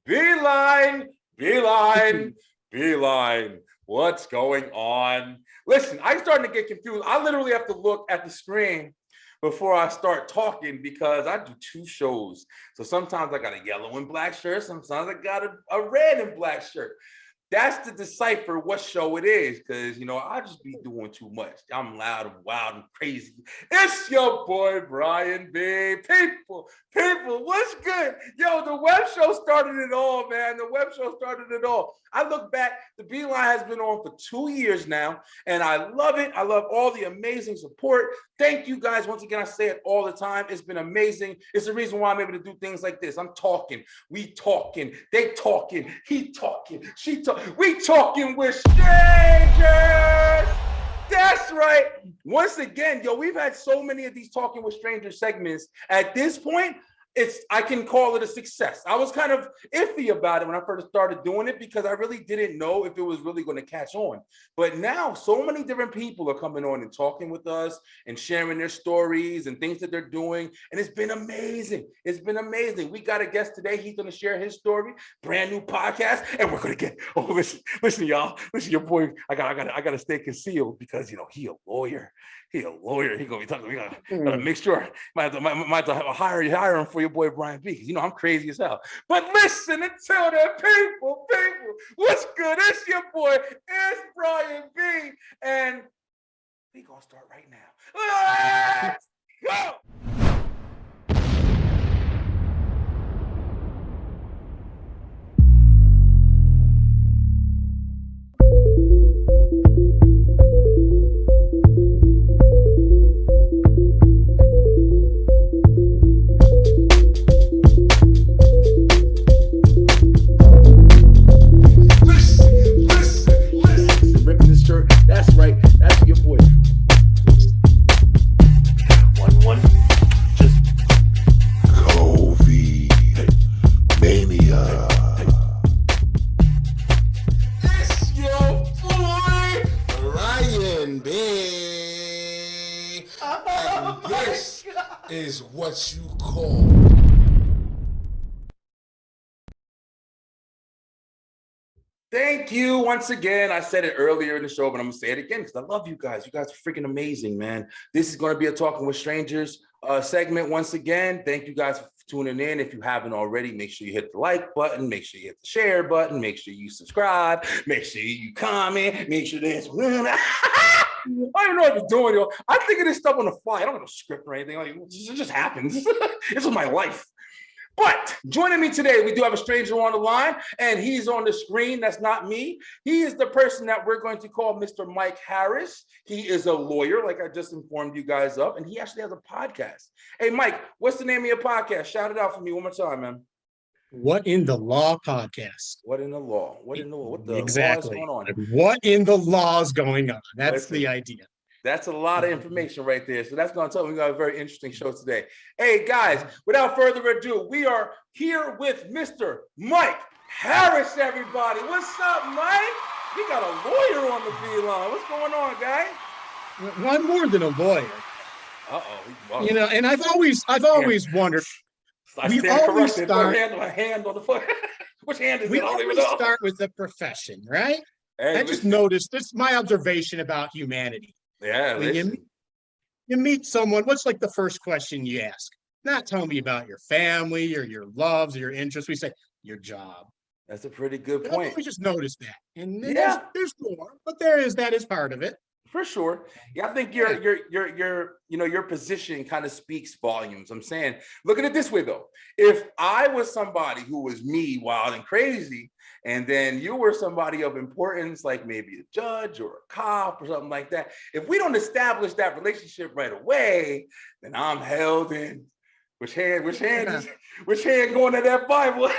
Beeline, beeline, beeline. What's going on? Listen, I'm starting to get confused. I literally have to look at the screen before I start talking because I do two shows. So sometimes I got a yellow and black shirt. Sometimes I got a red and black shirt. That's to decipher what show it is, because I just be doing too much. I'm loud and wild and crazy. It's your boy Brian B. People, what's good? Yo, the web show started it all, man. The web show started it all. I look back, the Beeline has been on for 2 years now, and I love it. I love all the amazing support. Thank you guys. Once again, I say it all the time. It's been amazing. It's the reason why I'm able to do things like this. I'm talking, we talking, they talking, he talking, she talking. We talking with strangers. That's right. Once again, we've had so many of these talking with strangers segments. At this point, I can call it a success. I was kind of iffy about it when I first started doing it because I really didn't know if it was really going to catch on. But now so many different people are coming on and talking with us and sharing their stories and things that they're doing. And it's been amazing. It's been amazing. We got a guest today. He's going to share his story, brand new podcast. And we're going to get, listen, y'all, listen, your boy, I got to stay concealed because, he a lawyer. He gonna be talking. We gotta make sure. Might have to hire him for your boy Brian B. Because I'm crazy as hell. But listen and tell that people, what's good? It's your boy. It's Brian B. And we gonna start right now. Let's go. That's right. That's your boy. One. Just COVID mania. It's your boy Ryan B. And this is what you call. Thank you once again. I said it earlier in the show, but I'm gonna say it again because I love you guys. You guys are freaking amazing, man. This is going to be a Talking with Strangers segment once again. Thank you guys for tuning in. If you haven't already, make sure you hit the like button, make sure you hit the share button, make sure you subscribe, make sure you comment, make sure there's I don't even know what you're doing, yo. I'm thinking this stuff on the fly. I don't have no script or anything. It just happens. This is my life. But joining me today, we do have a stranger on the line, and he's on the screen. That's not me. He is the person that we're going to call Mr. Mike Harris. He is a lawyer, like I just informed you guys of, and he actually has a podcast. Hey, Mike, what's the name of your podcast? Shout it out for me one more time, man. What in the Law podcast. What in the law? What in the law? What the exactly. law is going on? What in the law is going on? That's the idea. That's a lot of information right there. So that's going to tell me we got a very interesting show today. Hey, guys, without further ado, we are here with Mr. Mike Harris, everybody. What's up, Mike? We got a lawyer on the Beeline. What's going on, guy? Well, I'm more than a lawyer. Uh-oh. And I've always wondered. We always start my hand on the foot. Which hand is it? We always start with the profession, right? Hey, I just noticed, this is my observation about humanity. Yeah, you meet someone, what's like the first question you ask? Not tell me about your family or your loves or your interests. We say, your job. That's a pretty good point. We just noticed that. And then yeah, there's more, but that is part of it. For sure. Yeah, I think your position kind of speaks volumes. I'm saying, look at it this way though. If I was somebody who was me, wild and crazy, and then you were somebody of importance, like maybe a judge or a cop or something like that, if we don't establish that relationship right away, then I'm held in. Which hand going to that Bible?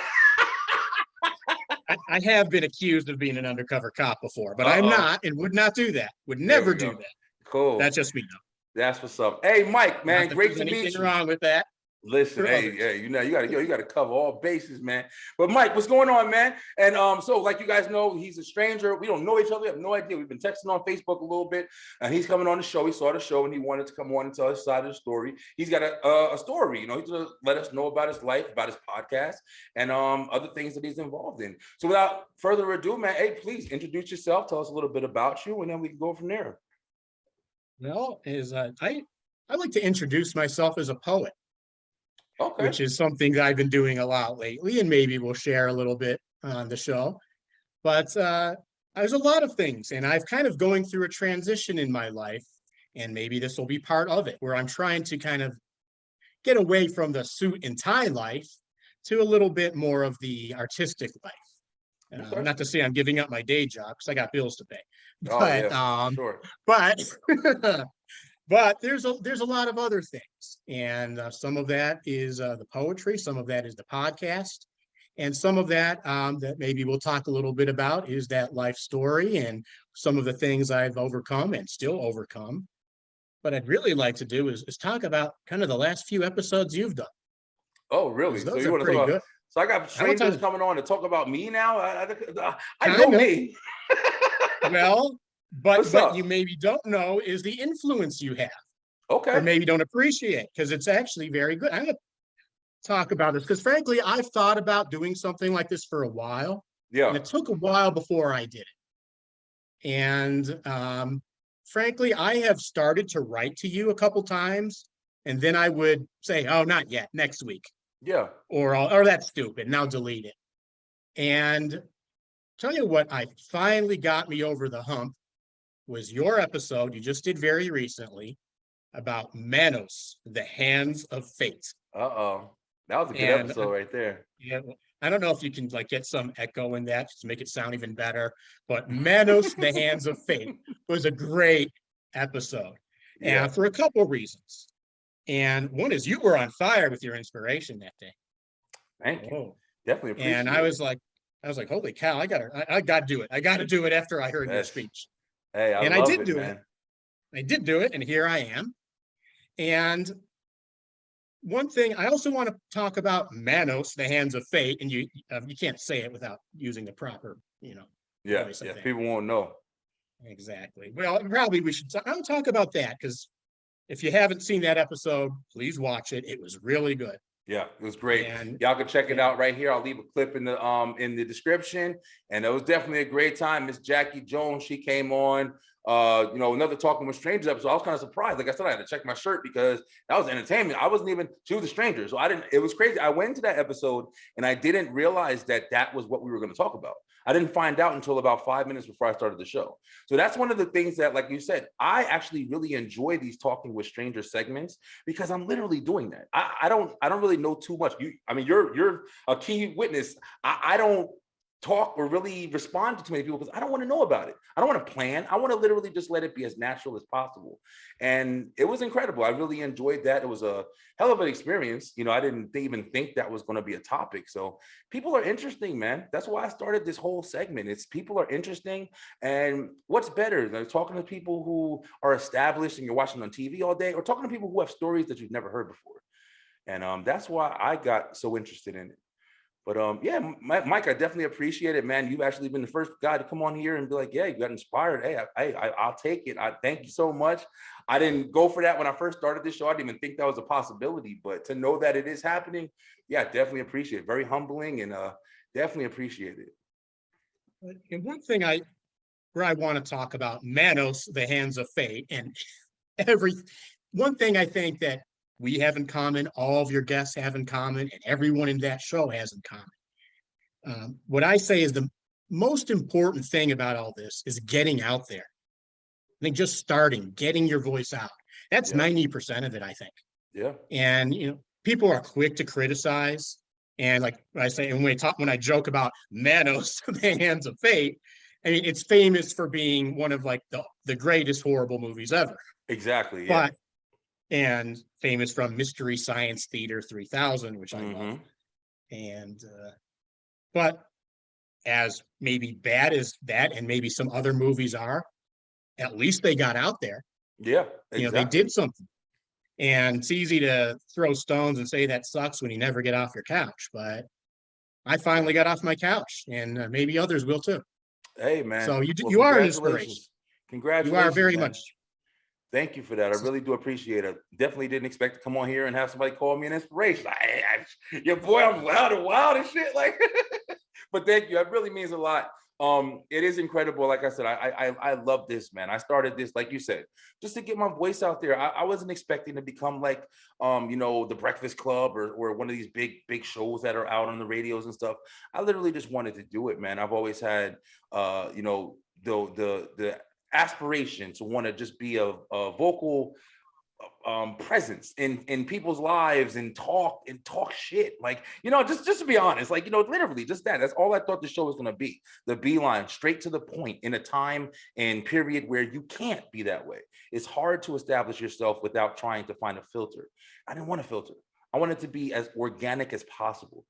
I have been accused of being an undercover cop before, but I'm not and would not do that. Would never do that. Cool. That's just me, though. That's what's up. Hey, Mike, man, great to meet you. Nothing wrong with that. Listen, for others. hey, you know, you gotta cover all bases, man. But Mike, what's going on, man? And so like you guys know, he's a stranger. We don't know each other. We have no idea. We've been texting on Facebook a little bit, and he's coming on the show. He saw the show and he wanted to come on and tell his side of the story. He's got a story, you know. He's gonna let us know about his life, about his podcast, and other things that he's involved in. So without further ado, man, hey, please introduce yourself. Tell us a little bit about you, and then we can go from there. Well, I like to introduce myself as a poet, Okay. which is something that I've been doing a lot lately, and maybe we'll share a little bit on the show. But there's a lot of things, and I've kind of going through a transition in my life, and maybe this will be part of it, where I'm trying to kind of get away from the suit and tie life to a little bit more of the artistic life. Okay. Not to say I'm giving up my day job because I got bills to pay, Oh yeah, but sure. but but there's a lot of other things, and some of that is the poetry, some of that is the podcast, and some of that that maybe we'll talk a little bit about is that life story and some of the things I've overcome and still overcome. What I'd really like to do is talk about kind of the last few episodes you've done, Oh, because really? So those you are want to talk pretty about? good. So I got I will strangers talk coming on to talk about me now. I know kind of me. well, but What's what you up? maybe don't know is the influence you have, or Okay. maybe don't appreciate, because it's actually very good. I'm going to talk about this because, frankly, I've thought about doing something like this for a while, and Yeah. it took a while before I did it. And frankly, I have started to write to you a couple times, and then I would say, "Oh, not yet, next week," Yeah. or "That's stupid," and I'll delete it. And tell you what, I finally got me over the hump was your episode you just did very recently about Manos, the Hands of Fate. Uh-oh. That was a good And episode right there. yeah, I don't know if you can like get some echo in that to make it sound even better, but Manos, the Hands of Fate was a great episode. Yeah. And for a couple reasons. And one is you were on fire with your inspiration that day. Thank you. Oh. Definitely And appreciate it. I was like, holy cow, I gotta do it. I gotta do it after I heard your Yes. speech. Hey, I And I love did it, do it. man. I did do it, and here I am. And one thing I also want to talk about Manos, the Hands of Fate, and you can't say it without using the proper, Yeah. voice, I Yeah. think. People won't know. Exactly. Well, probably we should. I'll talk about that because if you haven't seen that episode, please watch it. It was really good. Yeah, it was great. And Y'all can check it yeah, out right here. I'll leave a clip in the description. And it was definitely a great time. Miss Jackie Jones, she came on. Another Talking with Strangers episode. I was kind of surprised. Like I said, I had to check my shirt because that was entertainment. I wasn't even, she was a stranger. So I didn't, it was crazy. I went into that episode and I didn't realize that that was what we were going to talk about. I didn't find out until about 5 minutes before I started the show. So that's one of the things that, like you said, I actually really enjoy these Talking with Strangers segments because I'm literally doing that. I don't really know too much. You're a key witness. I don't talk or really respond to too many people because I don't want to know about it. I don't want to plan. I want to literally just let it be as natural as possible. And it was incredible. I really enjoyed that. It was a hell of an experience. I didn't even think that was going to be a topic. So people are interesting, man. That's why I started this whole segment. It's people are interesting. And what's better than talking to people who are established and you're watching on TV all day, or talking to people who have stories that you've never heard before? And that's why I got so interested in it. But yeah, Mike, I definitely appreciate it, man. You've actually been the first guy to come on here and be like, yeah, you got inspired. Hey, I'll take it. I thank you so much. I didn't go for that when I first started this show. I didn't even think that was a possibility, but to know that it is happening, yeah, definitely appreciate it. Very humbling, and definitely appreciate it. and where I want to talk about Manos, the Hands of Fate, and every one thing I think that we have in common, all of your guests have in common, and everyone in that show has in common. What I say is the most important thing about all this is getting out there. I think just starting, getting your voice out. That's Yeah, 90% of it, I think. yeah, And people are quick to criticize. And like I say, and when I joke about Manos, the Hands of Fate, I mean, it's famous for being one of like the greatest horrible movies ever. exactly. Yeah. But and famous from Mystery Science Theater 3000, which I love. And but as maybe bad as that and maybe some other movies are, at least they got out there. Yeah, They exactly. did something. And it's easy to throw stones and say that sucks when you never get off your couch, but I finally got off my couch, and maybe others will too. Hey, man. So Well, you are an inspiration. congratulations. You are Congratulations, very man. much. Thank you for that. I really do appreciate it. Definitely didn't expect to come on here and have somebody call me an inspiration. Your boy, I'm loud and wild and shit. Like, but thank you. It really means a lot. It is incredible. Like I said, I love this, man. I started this, like you said, just to get my voice out there. I wasn't expecting to become like, the Breakfast Club or one of these big shows that are out on the radios and stuff. I literally just wanted to do it, man. I've always had, the aspiration to want to just be a vocal presence in people's lives and talk shit, like, just to be honest, like, literally just that's all I thought the show was going to be, the beeline, straight to the point, in a time and period where you can't be that way. It's hard to establish yourself without trying to find a filter. I didn't want a filter. I wanted to be as organic as possible.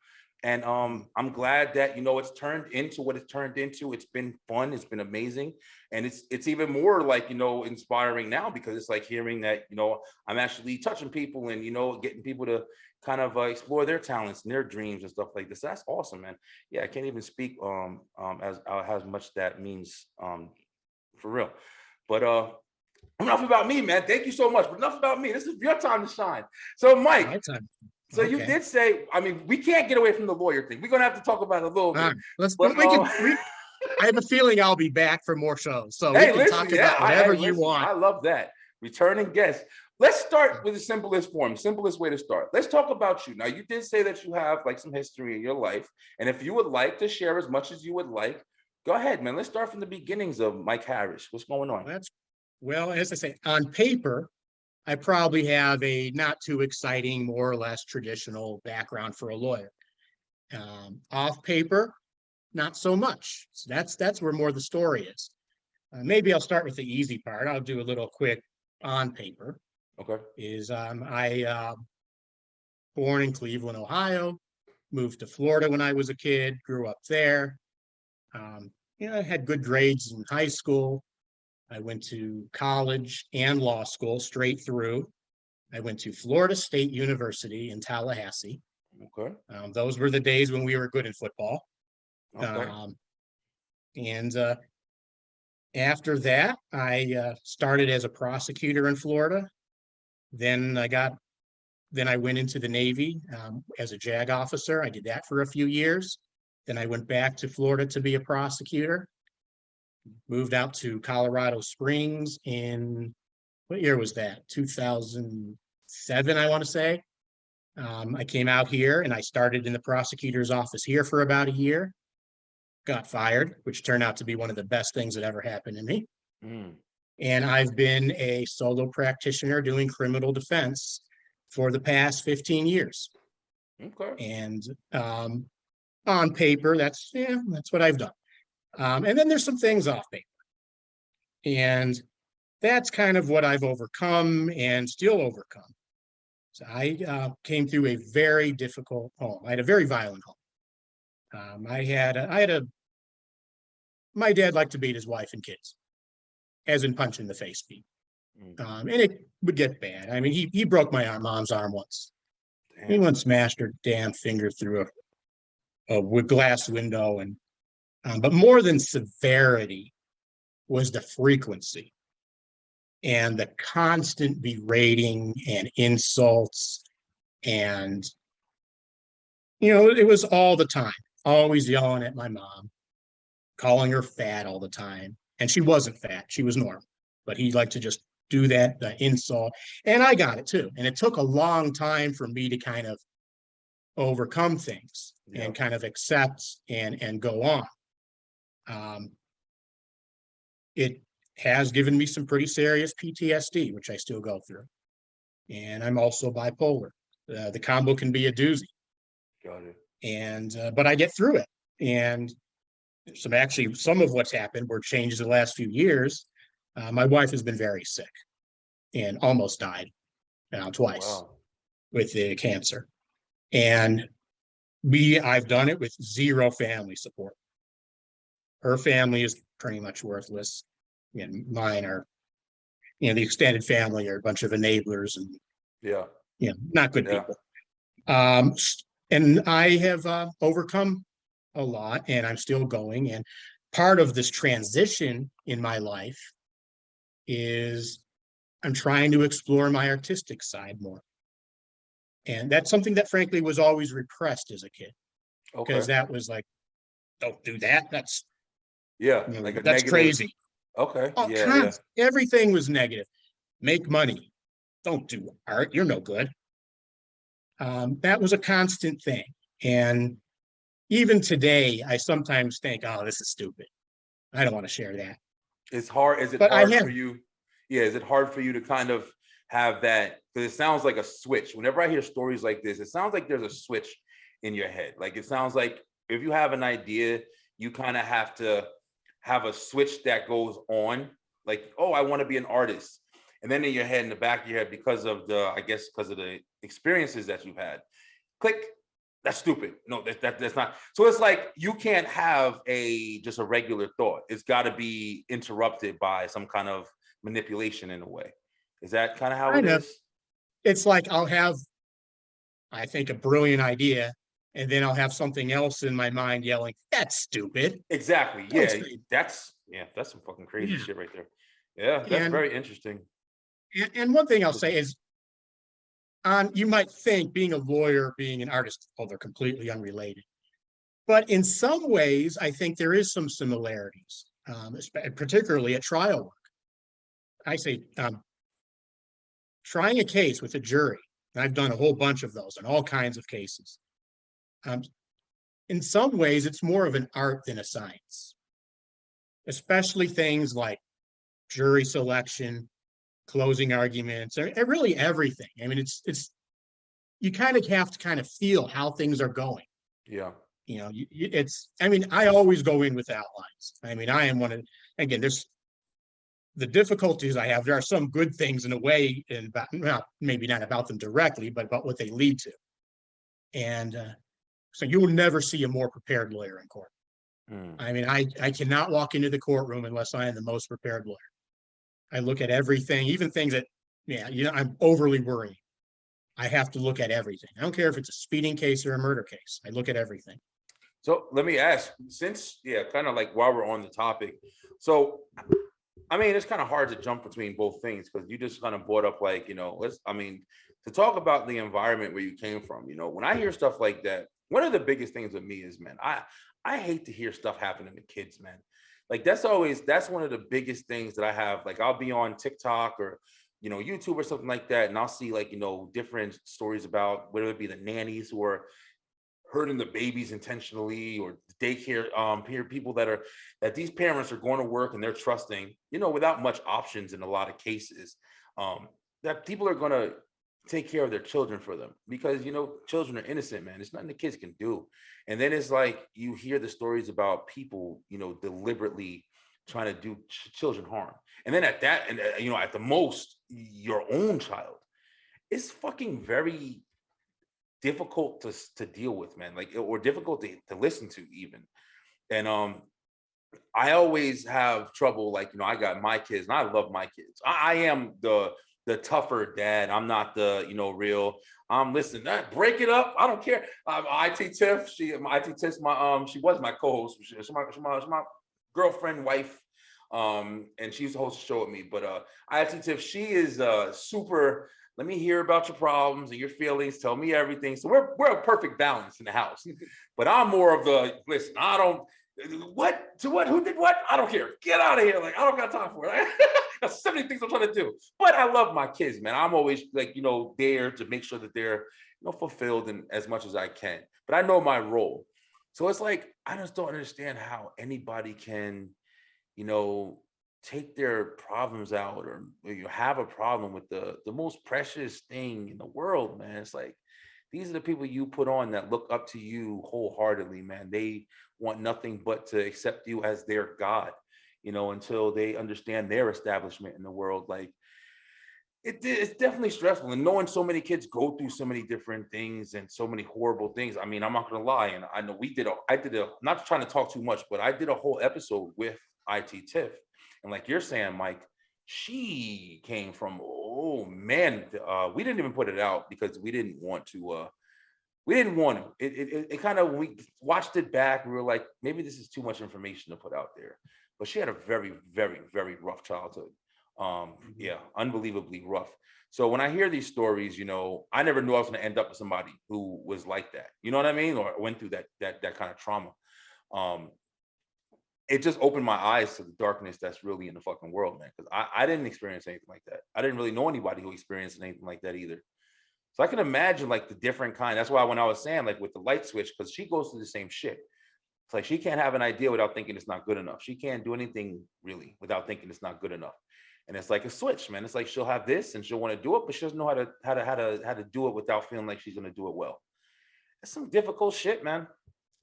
And I'm glad that it's turned into what it's turned into. It's been fun. It's been amazing, and it's even more like inspiring now, because it's like hearing that I'm actually touching people and getting people to kind of explore their talents and their dreams and stuff like this. That's awesome, man. Yeah, I can't even speak as how much that means for real. But enough about me, man. Thank you so much. But enough about me. This is your time to shine. So, Mike. My time. So you Okay. did say, I mean, we can't get away from the lawyer thing. We're gonna have to talk about it a little bit. But I have a feeling I'll be back for more shows, so we hey, can listen, talk yeah, about whatever you listen, want. I love that. Returning guests. Let's start with the simplest way to start. Let's talk about you. Now, you did say that you have like some history in your life, and if you would like to share as much as you would like, go ahead, man. Let's start from the beginnings of Mike Harris. What's going on? Well, as I say, on paper, I probably have a not too exciting, more or less traditional background for a lawyer. Off paper, not so much. So that's where more the story is. Maybe I'll start with the easy part. I'll do a little quick on paper. Okay. I born in Cleveland, Ohio, moved to Florida when I was a kid, grew up there. I had good grades in high school. I went to college and law school straight through. I went to Florida State University in Tallahassee. Okay. Those were the days when we were good in football. Okay. And after that, I started as a prosecutor in Florida. Then I went into the Navy as a JAG officer. I did that for a few years. Then I went back to Florida to be a prosecutor. Moved out to Colorado Springs in, what year was that? 2007, I want to say. I came out here and I started in the prosecutor's office here for about a year. Got fired, which turned out to be one of the best things that ever happened to me. And I've been a solo practitioner doing criminal defense for the past 15 years. Okay. And on paper, that's what I've done. And then there's some things off paper. And that's kind of what I've overcome and still overcome. So I came through a very difficult home. I had a very violent home. My dad liked to beat his wife and kids, as in punch in the face beat. And it would get bad. I mean, he broke my mom's arm once. Damn. He once smashed her damn finger through a glass window. And but more than severity was the frequency and the constant berating and insults. And, it was all the time, always yelling at my mom, calling her fat all the time. And she wasn't fat, she was normal, but he liked to just do that, the insult. And I got it too. And it took a long time for me to kind of overcome things and kind of accept and go on. It has given me some pretty serious PTSD, which I still go through. And I'm also bipolar. The combo can be a doozy. Got it. And but I get through it. And some of what's happened were changes the last few years. My wife has been very sick and almost died twice with the cancer. And I've done it with zero family support. Her family is pretty much worthless. And mine are, the extended family are a bunch of enablers and Yeah. Not good Yeah. people. Um, and I have overcome a lot, and I'm still going. And part of this transition in my life is I'm trying to explore my artistic side more. And that's something that frankly was always repressed as a kid, because Okay. that was like, don't do that. That's, Yeah. you know, Like a that's negative. crazy. Okay. All Yeah. Yeah. kinds, everything was negative. Make money. Don't do art. You're no good. That was a constant thing. And even today, I sometimes think, oh, this is stupid. I don't want to share that. It's hard. Is it But I hard have, for you? Yeah. Is it hard for you to kind of have that? Because it sounds like a switch. Whenever I hear stories like this, it sounds like there's a switch in your head. Like it sounds like if you have an idea, you kind of have to have a switch that goes on. Like, oh, I want to be an artist. And then in your head, in the back of your head, because of I guess, because of the experiences that you've had, click. That's stupid. No, that's not. So it's like you can't have just a regular thought. It's got to be interrupted by some kind of manipulation in a way. Is that kind of how it kind of, is? it's like I'll have, I think, a brilliant idea, and then I'll have something else in my mind yelling, that's stupid. Exactly. Don't Yeah. say, That's some fucking crazy yeah. shit right there. Yeah, that's And, very interesting. and one thing I'll say is, you might think being a lawyer, being an artist, oh, they're completely unrelated. But in some ways, I think there is some similarities, particularly at trial work. I say, trying a case with a jury, and I've done a whole bunch of those in all kinds of cases. Um, in some ways, it's more of an art than a science, especially things like jury selection, closing arguments, and really everything. I mean, it's you kind of have to kind of feel how things are going. Yeah. You know, it's. I mean, I always go in with outlines. I mean, I am one of, again, there's the difficulties I have. There are some good things in a way, and about, well, maybe not about them directly, but about what they lead to. And so you will never see a more prepared lawyer in court. Mm. I mean, I cannot walk into the courtroom unless I am the most prepared lawyer. I look at everything, even things that, yeah, you know, I'm overly worried. I have to look at everything. I don't care if it's a speeding case or a murder case. I look at everything. So let me ask, since kind of like while we're on the topic, so I mean, it's kind of hard to jump between both things because you just kind of brought up like, I mean, to talk about the environment where you came from, when I hear stuff like that, one of the biggest things with me is, man, I hate to hear stuff happening to kids, man. Like that's one of the biggest things that I have. Like I'll be on TikTok or, YouTube or something like that. And I'll see like, different stories about whether it be the nannies who are hurting the babies intentionally or daycare people that these parents are going to work and they're trusting without much options in a lot of cases, that people are going to take care of their children for them because children are innocent, man. There's nothing the kids can do. And then it's like you hear the stories about people deliberately trying to do children harm, and then at that, and at the most your own child. It's fucking very difficult to deal with, man, like, or difficult to listen to even. And I always have trouble, like, I got my kids and I love my kids. I am the tougher dad. I'm not the real listen, break it up, I don't care. IT Tiff, IT Tiff's my she was my co-host. She's my girlfriend, wife, and she used to host a show with me. But IT Tiff, she is super. Let me hear about your problems and your feelings. Tell me everything. So we're a perfect balance in the house. But I'm more of the listen. I don't. What to what? Who did what? I don't care. Get out of here. Like I don't got time for it. There's so many things I'm trying to do. But I love my kids, man. I'm always like there to make sure that they're fulfilled in as much as I can. But I know my role. So it's like I just don't understand how anybody can, take their problems out, or you have a problem with the most precious thing in the world, man. It's like these are the people you put on that look up to you wholeheartedly, man. They want nothing but to accept you as their God, until they understand their establishment in the world. Like it's definitely stressful, and knowing so many kids go through so many different things and so many horrible things. I mean, I'm not gonna lie, and I know I did a not trying to talk too much, but I did a whole episode with IT Tiff, and like you're saying, Mike, she came from Oh man, we didn't even put it out because we didn't want to. We didn't want to. It kind of, we watched it back. We were like, maybe this is too much information to put out there. But she had a very, very, very rough childhood. Yeah, unbelievably rough. So when I hear these stories, I never knew I was going to end up with somebody who was like that. You know what I mean? Or went through that kind of trauma. Um, it just opened my eyes to the darkness that's really in the fucking world, man. Because I didn't experience anything like that. I didn't really know anybody who experienced anything like that either. So I can imagine like the different kind. That's why when I was saying like with the light switch, because she goes through the same shit. It's like she can't have an idea without thinking it's not good enough. She can't do anything really without thinking it's not good enough. And it's like a switch, man. It's like she'll have this and she'll want to do it, but she doesn't know how to do it without feeling like she's gonna do it well. It's some difficult shit, man.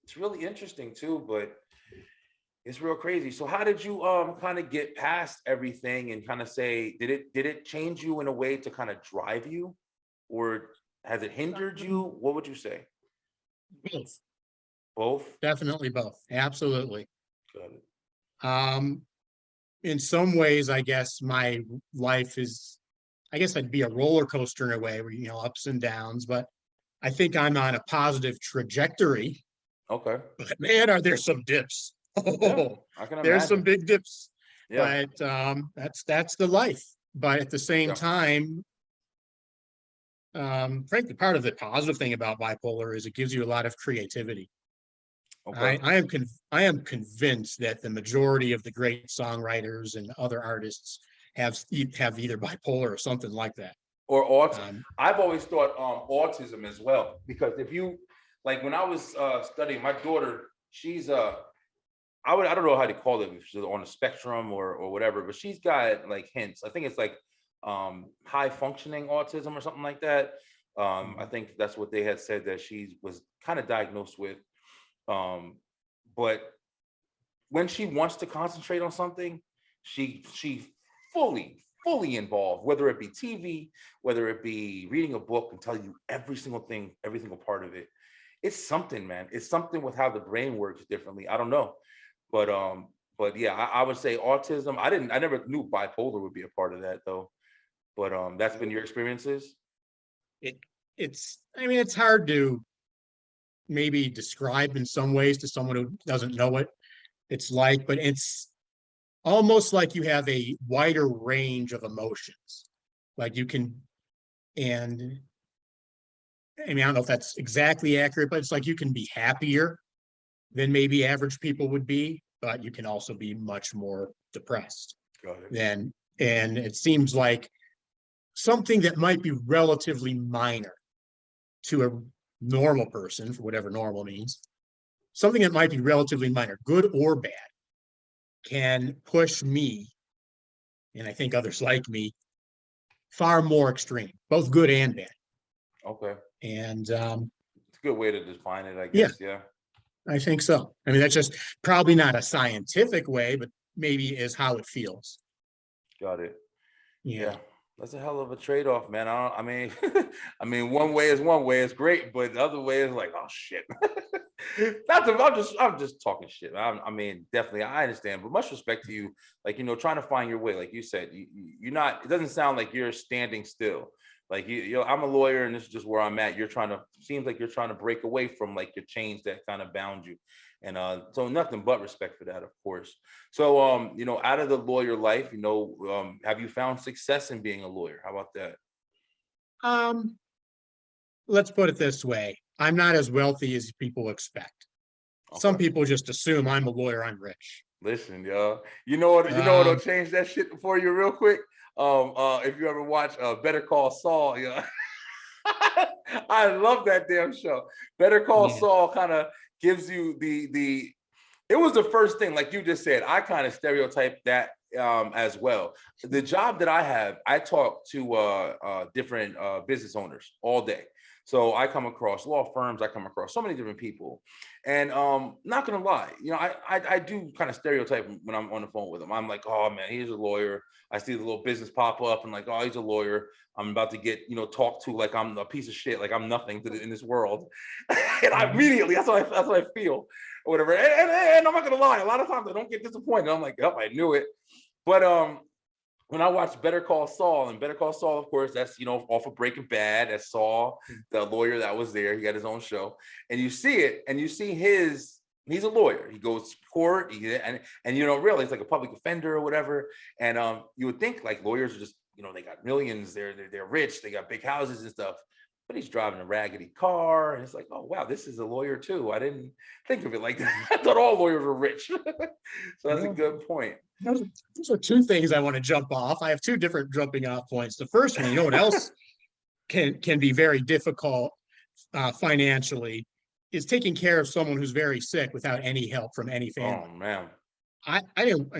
It's really interesting too, but it's real crazy. So how did you kind of get past everything and kind of say, did it change you in a way to kind of drive you? Or has it hindered you? What would you say? Both, Both? definitely both. Absolutely. Got it. Um, in some ways, I guess my life is, I guess I'd be a roller coaster in a way where, ups and downs, but I think I'm on a positive trajectory. Okay. But man, are there some dips. Yeah, Oh, I can there's some imagine. big dips. Yeah. But that's the life. But at the same Yeah. time, frankly, part of the positive thing about bipolar is it gives you a lot of creativity. Okay. I am convinced that the majority of the great songwriters and other artists have either bipolar or something like that. Or autism. Um, I've always thought autism as well, because if you, like when I was studying, my daughter, she's I don't know how to call it, if she's on the spectrum or whatever, but she's got like hints. I think it's like high functioning autism or something like that. I think that's what they had said that she was kind of diagnosed with. But when she wants to concentrate on something, she fully involved, whether it be TV, whether it be reading a book and tell you every single thing, every single part of it. It's something, man. It's something with how the brain works differently. I don't know. But yeah, I would say autism. I never knew bipolar would be a part of that though. But that's been your experiences. it I mean, it's hard to maybe describe in some ways to someone who doesn't know what it's like, but it's almost like you have a wider range of emotions. Like you can, and I mean, I don't know if that's exactly accurate, but it's like you can be happier than maybe average people would be, but you can also be much more depressed Got it. than, and it seems like something that might be relatively minor to a normal person, for whatever normal means, something that might be relatively minor, good or bad, can push me, and I think others like me, far more extreme, both good and bad. Okay. And It's a good way to define it, I yeah, guess. Yeah. I think so. I mean, that's just probably not a scientific way, but maybe is how it feels. Got it. Yeah. Yeah. That's a hell of a trade-off, man. I mean, I mean, one way is one way, it's great, but the other way is like, oh shit. I'm just talking shit. I mean, definitely, I understand, but much respect to you. Like, trying to find your way. Like you said, you're not. It doesn't sound like you're standing still. Like I'm a lawyer, and this is just where I'm at. Seems like you're trying to break away from like your chains that kind of bound you. And so nothing but respect for that, of course. So out of the lawyer life, have you found success in being a lawyer? How about that? Um, let's put it this way. I'm not as wealthy as people expect. Some Okay. people just assume I'm a lawyer, I'm rich. Listen, y'all. You know what'll Um, change that shit for you real quick? If you ever watch Better Call Saul, yeah. I love that damn show. Better Call yeah. Saul kind of gives you the it was the first thing, like you just said. I kind of stereotyped that as well. The job that I have, I talk to different business owners all day. So I come across law firms, I come across so many different people. And not gonna lie, I do kind of stereotype when I'm on the phone with them. I'm like, oh man, he's a lawyer. I see the little business pop up and like, oh, he's a lawyer. I'm about to get, talked to like I'm a piece of shit, like I'm nothing in this world. And I Mhm. immediately, that's what I feel or whatever. And I'm not gonna lie, a lot of times I don't get disappointed. I'm like, oh, I knew it. But when I watched Better Call Saul, and Better Call Saul, of course, that's, you know, off of Breaking Bad. That's Saul, the lawyer that was there. He got his own show, and you see it, and you see he's a lawyer. He goes to court, and you know, really, it's like a public offender or whatever. And you would think like lawyers are just, you know, they got millions, they're rich, they got big houses and stuff. But he's driving a raggedy car, and it's like, oh wow, this is a lawyer too. I didn't think of it like that. I thought all lawyers were rich. So that's a good point. Those are two things I want to jump off. I have two different jumping off points. The first one, you know what else can be very difficult financially is taking care of someone who's very sick without any help from any family. Oh man. I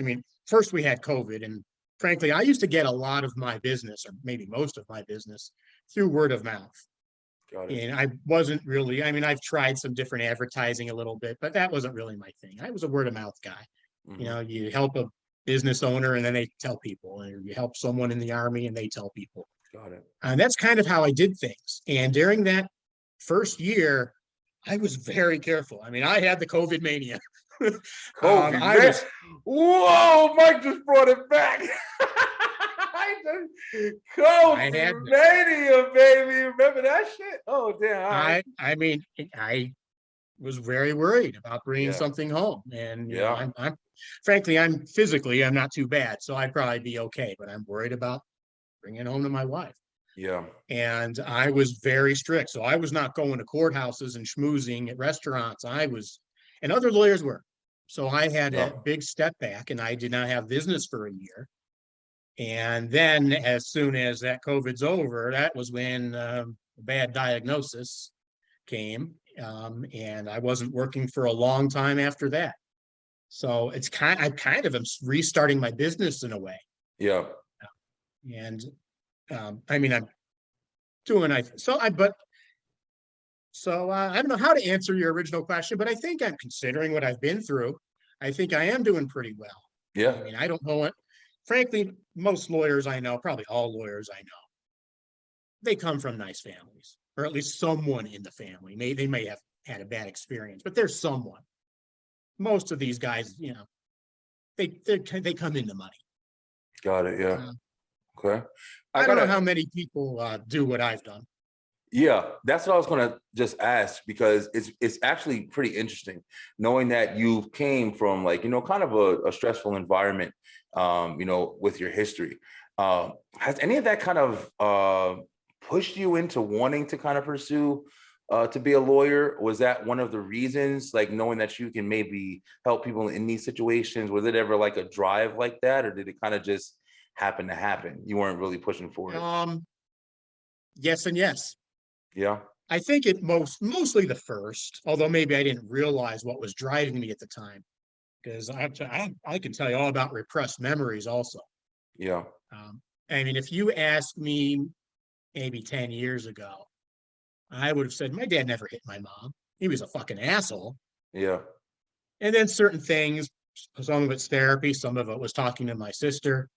mean, first we had COVID, and frankly, I used to get a lot of my business, or maybe most of my business, through word of mouth. Got it. And I wasn't really, I mean, I've tried some different advertising a little bit, but that wasn't really my thing. I was a word of mouth guy. You know, you help a business owner and then they tell people, and you help someone in the army and they tell people. Got it. And that's kind of how I did things. And during that first year, I was very careful. I mean, I had the COVID mania. COVID, whoa, Mike just brought it back. COVID mania, baby. Remember that shit? Oh, damn. I mean, I was very worried about bringing something home. And you know, I'm frankly, I'm not too bad. So I'd probably be okay. But I'm worried about bringing it home to my wife. Yeah. And I was very strict. So I was not going to courthouses and schmoozing at restaurants. And other lawyers were. So I had a big step back, and I did not have business for a year. And then as soon as that COVID's over, that was when a bad diagnosis came. And I wasn't working for a long time after that. So I kind of am restarting my business in a way. Yeah. And I mean, I'm doing, I don't know how to answer your original question, but I think I'm considering what I've been through. I think I am doing pretty well. Yeah. I mean, I don't know what, frankly, most lawyers I know, probably all lawyers I know, they come from nice families, or at least someone in the family. They may have had a bad experience, but there's someone. Most of these guys, you know, they come into money. Got it. Yeah. Okay. I don't know how many people do what I've done. Yeah, that's what I was going to just ask, because it's actually pretty interesting knowing that you came from, like, you know, kind of a stressful environment, you know, with your history. Has any of that kind of pushed you into wanting to kind of pursue to be a lawyer? Was that one of the reasons, like knowing that you can maybe help people in these situations? Was it ever like a drive like that, or did it kind of just happen to happen? You weren't really pushing for it. Yes and yes. Yeah. I think mostly the first, although maybe I didn't realize what was driving me at the time, because I can tell you all about repressed memories also. Yeah. I mean, if you asked me maybe 10 years ago, I would have said, my dad never hit my mom. He was a fucking asshole. Yeah. And then certain things, some of it's therapy, some of it was talking to my sister.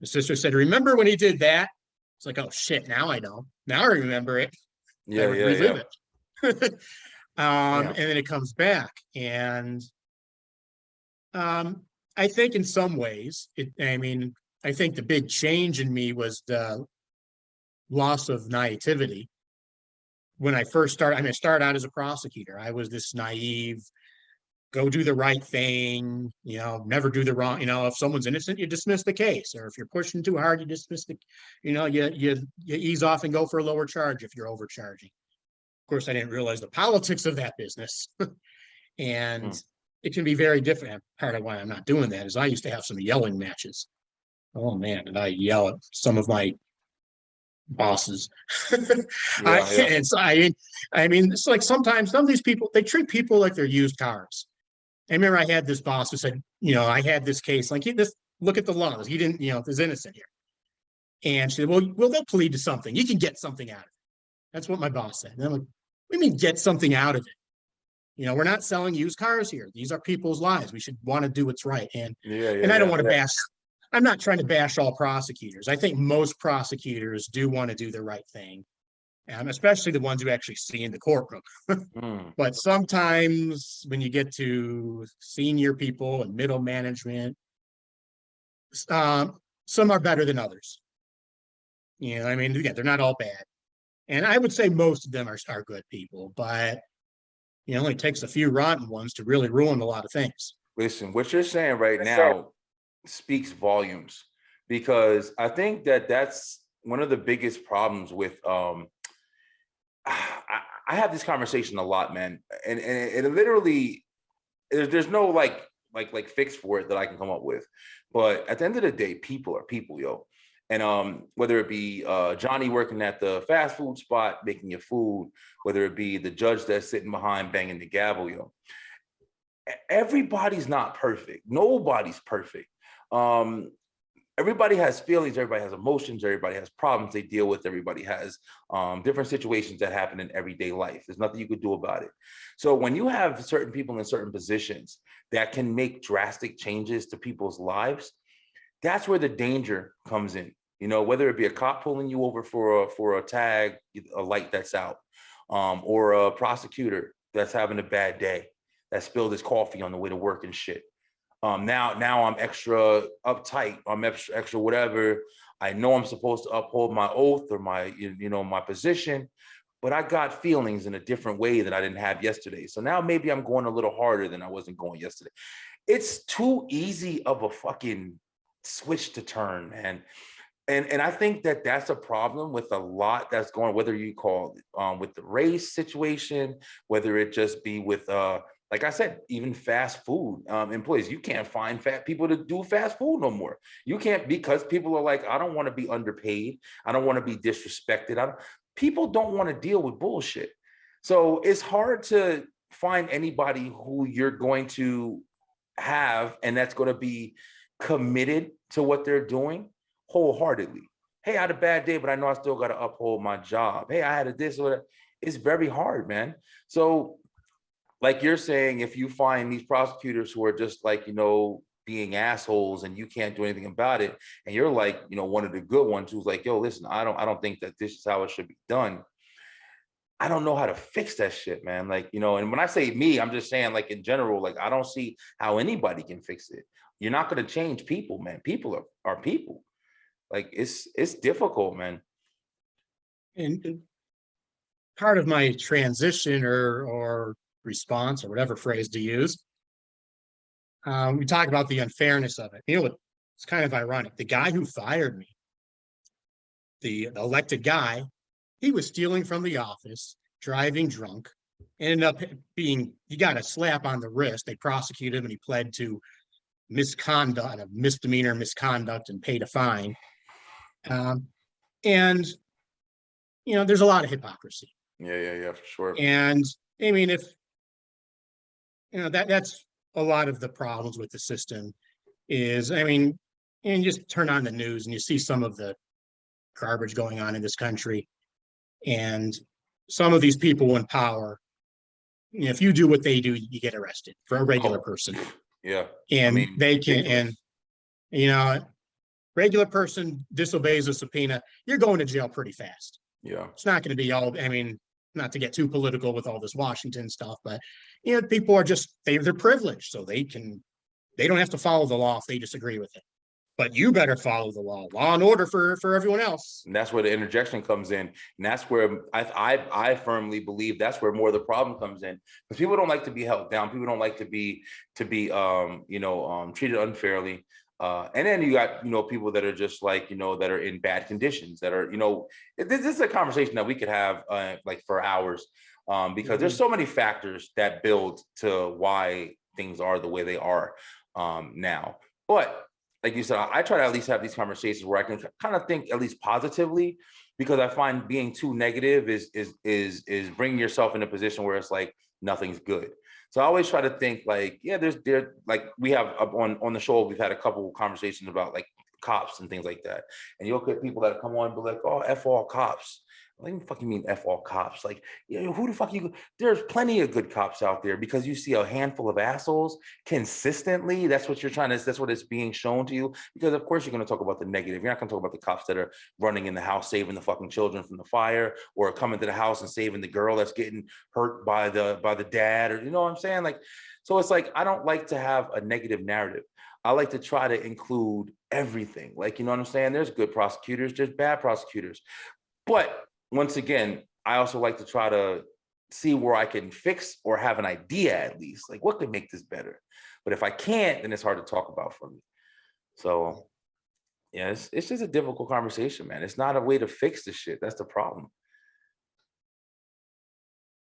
The sister said, remember when he did that? It's like, oh shit, now I know. Now I remember it. Yeah. I would relive it. Yeah. And then it comes back. And I think in some ways, I think the big change in me was the loss of naivety. When I first started, I started out as a prosecutor. I was this naive, go do the right thing, you know, never do the wrong, you know, if someone's innocent, you dismiss the case. Or if you're pushing too hard, you dismiss you ease off and go for a lower charge if you're overcharging. Of course, I didn't realize the politics of that business. And it can be very different. Part of why I'm not doing that is I used to have some yelling matches. Oh man, and I yell at some of my bosses. And so I mean, it's like sometimes some of these people, they treat people like they're used cars. I remember I had this boss who said, you know, I had this case, like, look at the laws. He didn't, you know, is innocent here. And she said, well, they'll plead to something. You can get something out of it. That's what my boss said. And I'm like, what do you mean get something out of it? You know, we're not selling used cars here. These are people's lives. We should want to do what's right. And I don't want to bash. I'm not trying to bash all prosecutors. I think most prosecutors do want to do the right thing, especially the ones who actually see in the courtroom. But sometimes when you get to senior people and middle management, some are better than others. You know, I mean, yeah, they're not all bad. And I would say most of them are good people, but it only takes a few rotten ones to really ruin a lot of things. Listen, what you're saying right now speaks volumes, because I think that that's one of the biggest problems with I have this conversation a lot, man, and it literally there's no like fix for it that I can come up with. But at the end of the day, people are people, yo. And whether it be Johnny working at the fast food spot making your food, whether it be the judge that's sitting behind banging the gavel, yo, everybody's not perfect. Nobody's perfect. Everybody has feelings, everybody has emotions, everybody has problems they deal with, everybody has different situations that happen in everyday life. There's nothing you could do about it. So when you have certain people in certain positions that can make drastic changes to people's lives, that's where the danger comes in. You know, whether it be a cop pulling you over for a tag, a light that's out, or a prosecutor that's having a bad day, that spilled his coffee on the way to work and shit. Now I'm extra uptight. I'm extra whatever. I know I'm supposed to uphold my oath or my my position, but I got feelings in a different way that I didn't have yesterday. So now maybe I'm going a little harder than I wasn't going yesterday. It's too easy of a fucking switch to turn, man. And I think that that's a problem with a lot that's going, whether you call it with the race situation, whether it just be with like I said, even fast food employees. You can't find fat people to do fast food no more. You can't, because people are like, I don't want to be underpaid. I don't want to be disrespected. People don't want to deal with bullshit. So it's hard to find anybody who you're going to have and that's going to be committed to what they're doing wholeheartedly. Hey, I had a bad day, but I know I still got to uphold my job. Hey, I had a this or that. It's very hard, man. So like you're saying, if you find these prosecutors who are just like, being assholes and you can't do anything about it, and you're like, one of the good ones who's like, yo, listen, I don't think that this is how it should be done. I don't know how to fix that shit, man. Like, and when I say me, I'm just saying like in general, like I don't see how anybody can fix it. You're not going to change people, man. People are people. Like it's difficult, man. And part of my transition or response or whatever phrase to use, we talk about the unfairness of it. It's kind of ironic. The guy who fired me, the elected guy, he was stealing from the office, driving drunk, ended up he got a slap on the wrist. They prosecuted him and he pled to misconduct, a misdemeanor misconduct, and paid a fine. And there's a lot of hypocrisy. Yeah, for sure. And I mean, if that's a lot of the problems with the system is, I mean, and you just turn on the news and you see some of the garbage going on in this country. And some of these people in power, if you do what they do, you get arrested for a regular person. Yeah. And they can, and regular person disobeys a subpoena, you're going to jail pretty fast. Yeah. It's not going to be all, I mean, not to get too political with all this Washington stuff, but people are just, they're privileged, so they don't have to follow the law if they disagree with it. But you better follow the law and order for everyone else. And that's where the interjection comes in. And that's where I firmly believe that's where more of the problem comes in. Because people don't like to be held down. People don't like to be treated unfairly. And then you got, people that are just like, that are in bad conditions, that are, this is a conversation that we could have like for hours, because there's so many factors that build to why things are the way they are now. But like you said, I try to at least have these conversations where I can kind of think at least positively, because I find being too negative is bringing yourself in a position where it's like nothing's good. So I always try to think like, yeah, there's like we have on the show, we've had a couple of conversations about like cops and things like that. And you'll get people that come on and be like, oh, F all cops. What do you fucking mean F all cops? Like, who the fuck there's plenty of good cops out there, because you see a handful of assholes consistently. That's what that's what it's being shown to you. Because of course you're going to talk about the negative. You're not going to talk about the cops that are running in the house, saving the fucking children from the fire, or coming to the house and saving the girl that's getting hurt by the dad, or you know what I'm saying? Like, So it's like, I don't like to have a negative narrative. I like to try to include everything. Like, you know what I'm saying? There's good prosecutors, there's bad prosecutors. But once again, I also like to try to see where I can fix or have an idea at least, like what could make this better. But if I can't, then it's hard to talk about for me. So yeah, it's just a difficult conversation, man. It's not a way to fix the shit. That's the problem.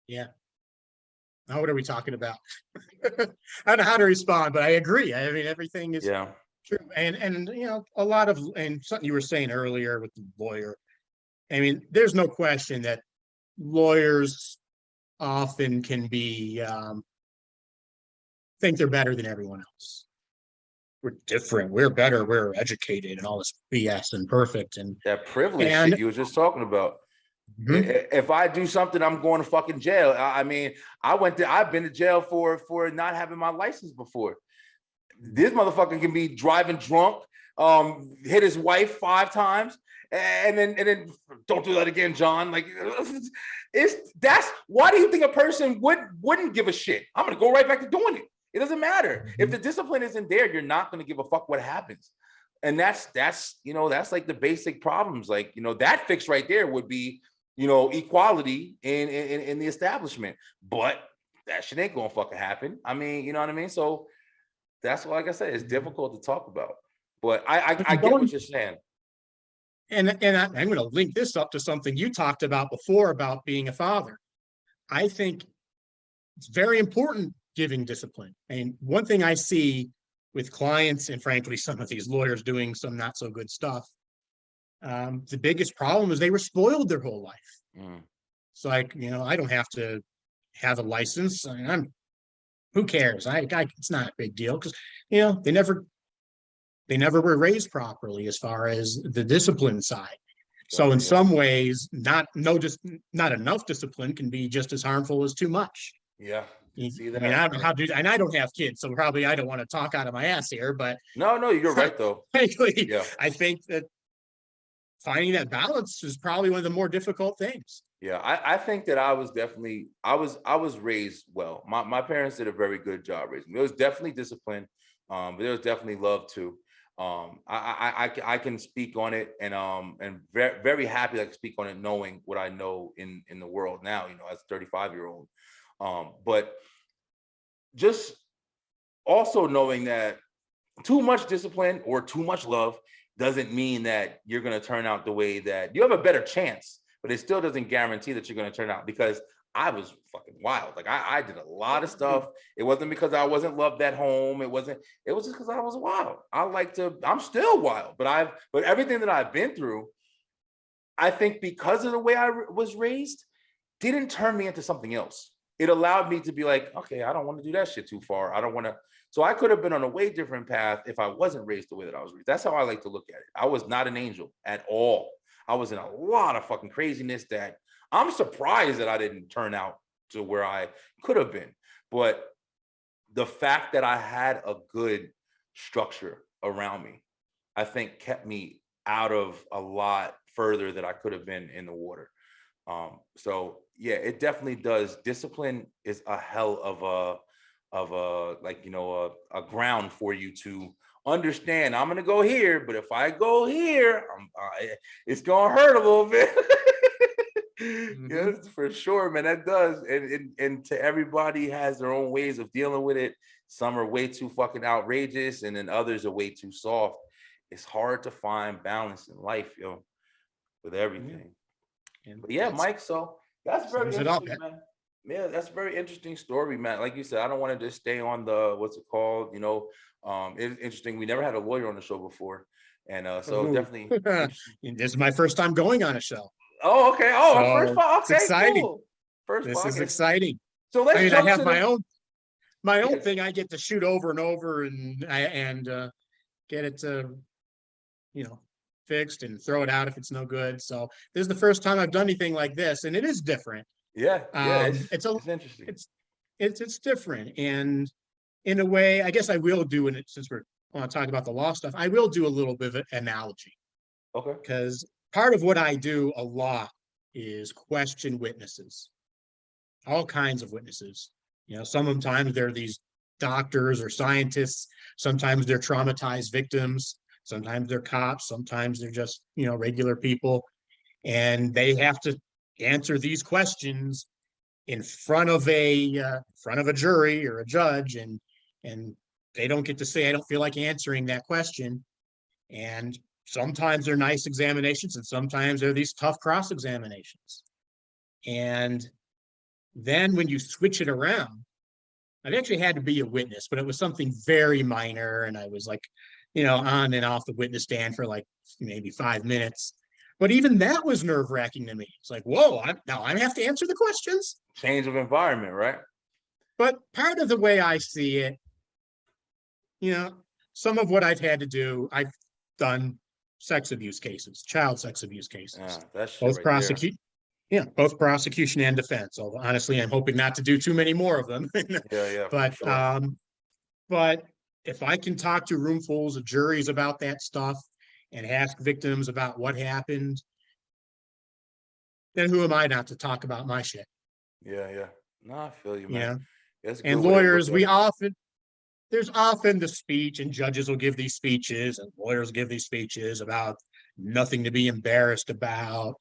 Yeah. Now, what are we talking about? I don't know how to respond, but I agree. I mean, everything is Yeah. true. And you know, a lot of, and something you were saying earlier with the lawyer. I mean, there's no question that lawyers often can be think they're better than everyone else. We're different, we're better, we're educated, and all this BS and perfect. That privilege And shit you were just talking about. Mhm. If I do something, I'm going to fucking jail. I mean, I've been to jail for not having my license before. This motherfucker can be driving drunk, hit his wife 5 times, and then don't do that again, John. Like, that's why do you think a person wouldn't give a shit? I'm gonna go right back to doing it. It doesn't matter. If the discipline isn't there, you're not gonna give a fuck what happens. And that's you know, that's like the basic problems. Like, you know, that fix right there would be, you know, equality in the establishment. But that shit ain't gonna fucking happen. I mean, you know what I mean? So that's why, like I said, it's difficult to talk about. But I get what you're saying. I'm going to link this up to something you talked about before about being a father. I think it's very important giving discipline. And one thing I see with clients, and frankly, some of these lawyers doing some not so good stuff, the biggest problem is they were spoiled their whole life. Mm. It's like, you know, I don't have to have a license. I mean, who cares? It's not a big deal because, you know, they never were raised properly as far as the discipline side. So in Yeah. some ways, not enough discipline can be just as harmful as too much. Yeah. See I mean, that? I don't know how to, and I don't have kids, so probably I don't want to talk out of my ass here, but No, you're right though. frankly, Yeah. I think that finding that balance is probably one of the more difficult things. Yeah, I think that I was definitely I was raised well. My parents did a very good job raising me. There was definitely discipline, but there was definitely love too. I can speak on it, and very very happy I can speak on it, knowing what I know in the world now. You know, as a 35-year-old, but just also knowing that too much discipline or too much love doesn't mean that you're going to turn out the way that you have a better chance, but it still doesn't guarantee that you're going to turn out, because I was fucking wild. Like I did a lot of stuff. It wasn't because I wasn't loved at home. It was just because I was wild. I'm still wild, but everything that I've been through, I think because of the way I was raised, didn't turn me into something else. It allowed me to be like, okay, I don't want to do that shit too far. I don't want to. So I could have been on a way different path if I wasn't raised the way that I was raised. That's how I like to look at it. I was not an angel at all. I was in a lot of fucking craziness that I'm surprised that I didn't turn out to where I could have been. But the fact that I had a good structure around me, I think kept me out of a lot further that I could have been in the water. So yeah, it definitely does. Discipline is a hell of a like, you know, a ground for you to understand. I'm gonna go here, but if I go here, it's gonna hurt a little bit. Yes, for sure, man. That does, and to everybody has their own ways of dealing with it. Some are way too fucking outrageous, and then others are way too soft. It's hard to find balance in life, yo, with everything. And But yeah, Mike, so that's very sums it up. interesting, man. Yeah, that's a very interesting story, man. Like you said, I don't want to just stay on the what's it called, you know. It's interesting. We never had a lawyer on the show before. And so definitely interesting. And this is my first time going on a show. Oh, okay. Oh, our first So it's okay, exciting. cool. First This is podcast. exciting. So I let's mean, I jump have to my own Yes. thing I get to shoot over and over and get it you know, fixed and throw it out if it's no good. So this is the first time I've done anything like this, and it is different. Yeah, It's a it's interesting. it's different, and in a way, I guess I will do in it since we're want to talk about the law stuff. I will do a little bit of an analogy Okay. because part of what I do a lot is question witnesses, all kinds of witnesses. You know, sometimes they're these doctors or scientists. Sometimes they're traumatized victims. Sometimes they're cops. Sometimes they're just, regular people. And they have to answer these questions in front of a jury or a judge, and they don't get to say, I don't feel like answering that question. And sometimes they're nice examinations, and sometimes they're these tough cross examinations. And then when you switch it around, I've actually had to be a witness, but it was something very minor, and I was like, on and off the witness stand for like maybe 5 minutes. But even that was nerve-wracking to me. It's like, whoa, I have to answer the questions. Change of environment, right? But part of the way I see it, some of what I've had to do, I've done sex abuse cases, child sex abuse cases. Yeah, that shit both right prosecute, yeah, both prosecution and defense. Although honestly, I'm hoping not to do too many more of them. there. Yeah, But for sure. but if I can talk to roomfuls of juries about that stuff and ask victims about what happened, then who am I not to talk about my shit? Yeah. No, I feel you, You man. know, That's a and good way to look lawyers, at it. there's often the speech, and judges will give these speeches, and lawyers give these speeches about nothing to be embarrassed about,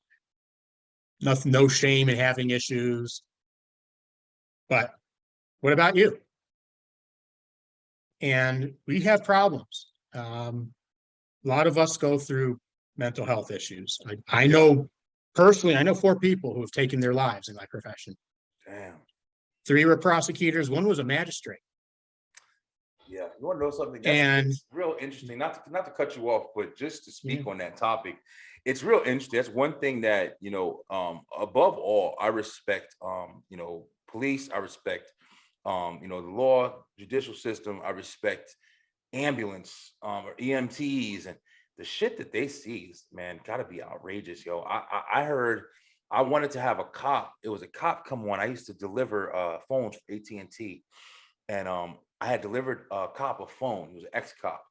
nothing, no shame in having issues. But what about you? And we have problems. A lot of us go through mental health issues. I know personally, I know 4 people who have taken their lives in my profession. Damn. 3 were prosecutors, 1 was a magistrate. Yeah, you want to know something? And It's real interesting. Not to cut you off, but just to yeah, speak on that topic, it's real interesting. That's one thing that above all, I respect. Police. I respect. The law, judicial system. I respect ambulance or EMTs, and the shit that they see is, man, gotta be outrageous, yo. I heard I wanted to have a cop. It was a cop come on. I used to deliver phones for AT&T, and I had delivered a cop a phone. He was an ex-cop,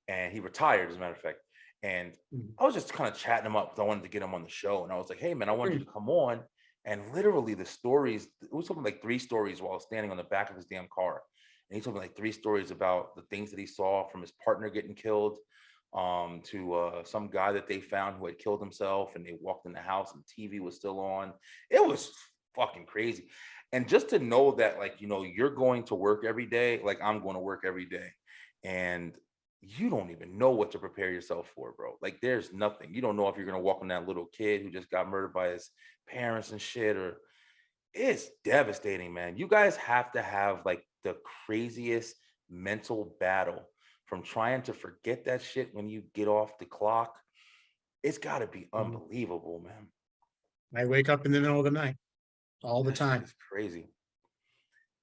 and he retired, as a matter of fact. And I was just kind of chatting him up because I wanted to get him on the show. And I was like, hey, man, I want you to come on. And literally the stories, it was something like 3 stories while I was standing on the back of his damn car. And he told me like 3 stories about the things that he saw, from his partner getting killed to some guy that they found who had killed himself, and they walked in the house and the TV was still on. It was fucking crazy. And just to know that, like, you're going to work every day, like I'm going to work every day, and you don't even know what to prepare yourself for, bro. Like, there's nothing. You don't know if you're going to walk on that little kid who just got murdered by his parents and shit, or it's devastating, man. You guys have to have like the craziest mental battle from trying to forget that shit when you get off the clock. It's got to be unbelievable, man. I wake up in the middle of the night all the That shit time. is crazy.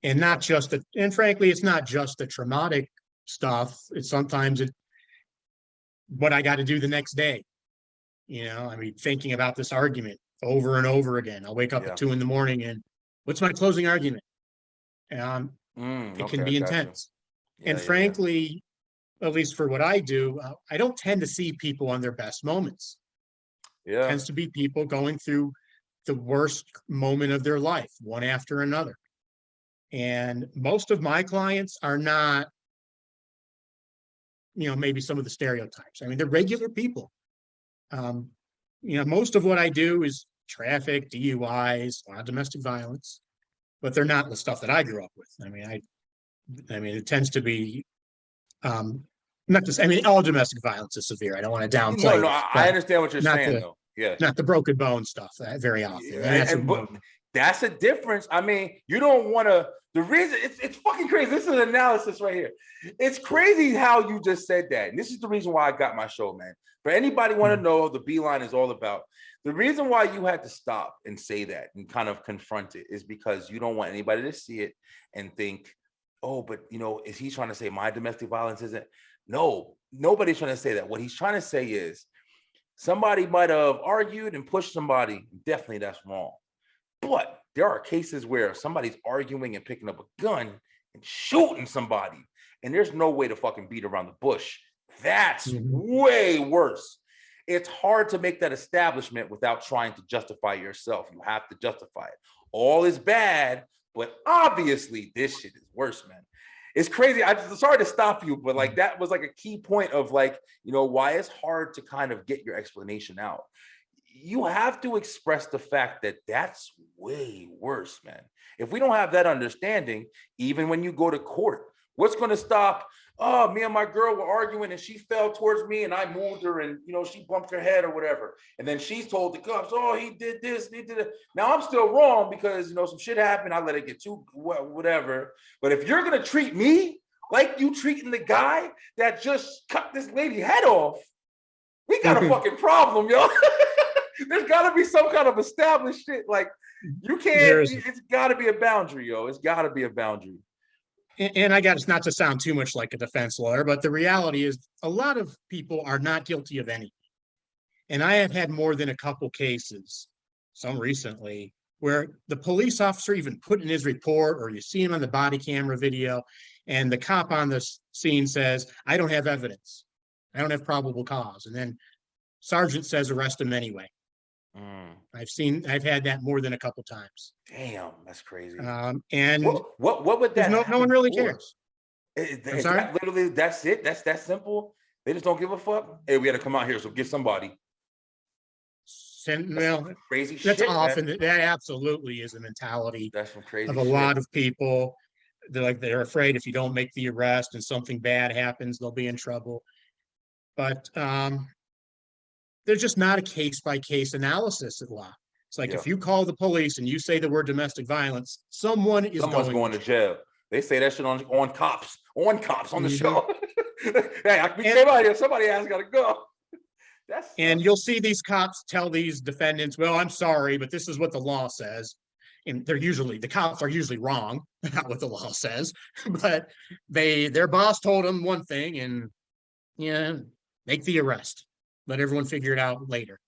And and frankly, it's not just the traumatic stuff. It's sometimes what I got to do the next day. I mean, thinking about this argument over and over again. I'll wake up at Yeah. 2 a.m. and what's my closing argument? And it Okay, can I be got you. intense. And Yeah. frankly, at least for what I do, I don't tend to see people on their best moments. It Yeah. tends to be people going through the worst moment of their life, one after another. And most of my clients are not, maybe some of the stereotypes. I mean, they're regular people. Most of what I do is traffic, DUIs, a lot of domestic violence, but they're not the stuff that I grew up with. I mean, it tends to be not just. I mean, all domestic violence is severe. I don't want to No, downplay no, it, I but understand what you're not saying, the though. Yeah. not the broken bone stuff very often. And that's what But that's a difference. I mean, you don't want to. The reason it's fucking crazy. This is an analysis right here. It's crazy how you just said that. And this is the reason why I got my show, man. For anybody want to know, the Beeline is all about. The reason why you had to stop and say that and kind of confront it is because you don't want anybody to see it and think, oh, but is he trying to say my domestic violence isn't? No, nobody's trying to say that. What he's trying to say is, somebody might have argued and pushed somebody. Definitely that's wrong. But there are cases where somebody's arguing and picking up a gun and shooting somebody, and there's no way to fucking beat around the bush. That's way worse. It's hard to make that establishment without trying to justify yourself. You have to justify it. All is bad, but obviously this shit is worse, man. it's crazy. I'm sorry to stop you, but like that was like a key point of like, why it's hard to kind of get your explanation out. You have to express the fact that that's way worse, man. If we don't have that understanding, even when you go to court, what's going to stop? Oh, me and my girl were arguing and she fell towards me and I moved her and, she bumped her head or whatever. And then she's told the cops, oh, he did this, he did it. Now I'm still wrong because, some shit happened. I let it get too, whatever. But if you're going to treat me like you treating the guy that just cut this lady head off, we got a fucking problem, yo. There's got to be some kind of established shit. Like you can't, it's got to be a boundary, yo. It's got to be a boundary. And I got it's not to sound too much like a defense lawyer, but the reality is a lot of people are not guilty of anything. And I have had more than a couple cases, some recently, where the police officer even put in his report, or you see him on the body camera video, and the cop on the scene says, I don't have evidence. I don't have probable cause. And then sergeant says, arrest him anyway. I've had that more than a couple times. Damn, that's crazy. And what would that? No one really cares. Is that literally that's it? That's that simple? They just don't give a fuck. Hey, we got to come out here, so get somebody. Well, crazy that's shit. Often that absolutely is the mentality that's some crazy of a lot of people. They're afraid if you don't make the arrest and something bad happens, they'll be in trouble. But there's just not a case-by-case analysis of law. It's like if you call the police and you say the word domestic violence, someone's going to jail. They say that shit on cops on the show. Hey, we came out here. Somebody has got to go. And you'll see these cops tell these defendants, well, I'm sorry, but this is what the law says. And the cops are usually wrong about what the law says, but their boss told them one thing and make the arrest. Let everyone figure it out later.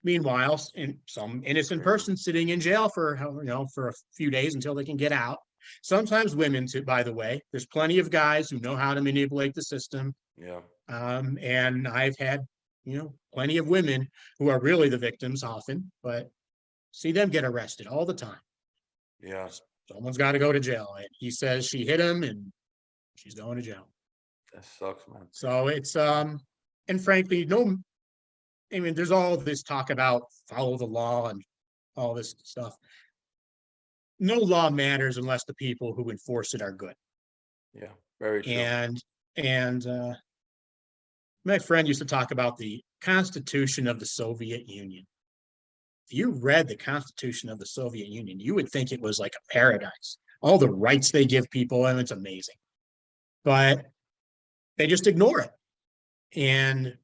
Meanwhile, some innocent person sitting in jail for a few days until they can get out. Sometimes women too, by the way. There's plenty of guys who know how to manipulate the system. Yeah. And I've had, plenty of women who are really the victims often, but see them get arrested all the time. Yeah. Someone's got to go to jail. And he says she hit him and she's going to jail. That sucks, man. So it's and frankly, there's all this talk about follow the law and all this stuff. No law matters unless the people who enforce it are good. Yeah, very true. And my friend used to talk about the Constitution of the Soviet Union. If you read the Constitution of the Soviet Union, you would think it was like a paradise. All the rights they give people, and it's amazing. But they just ignore it. And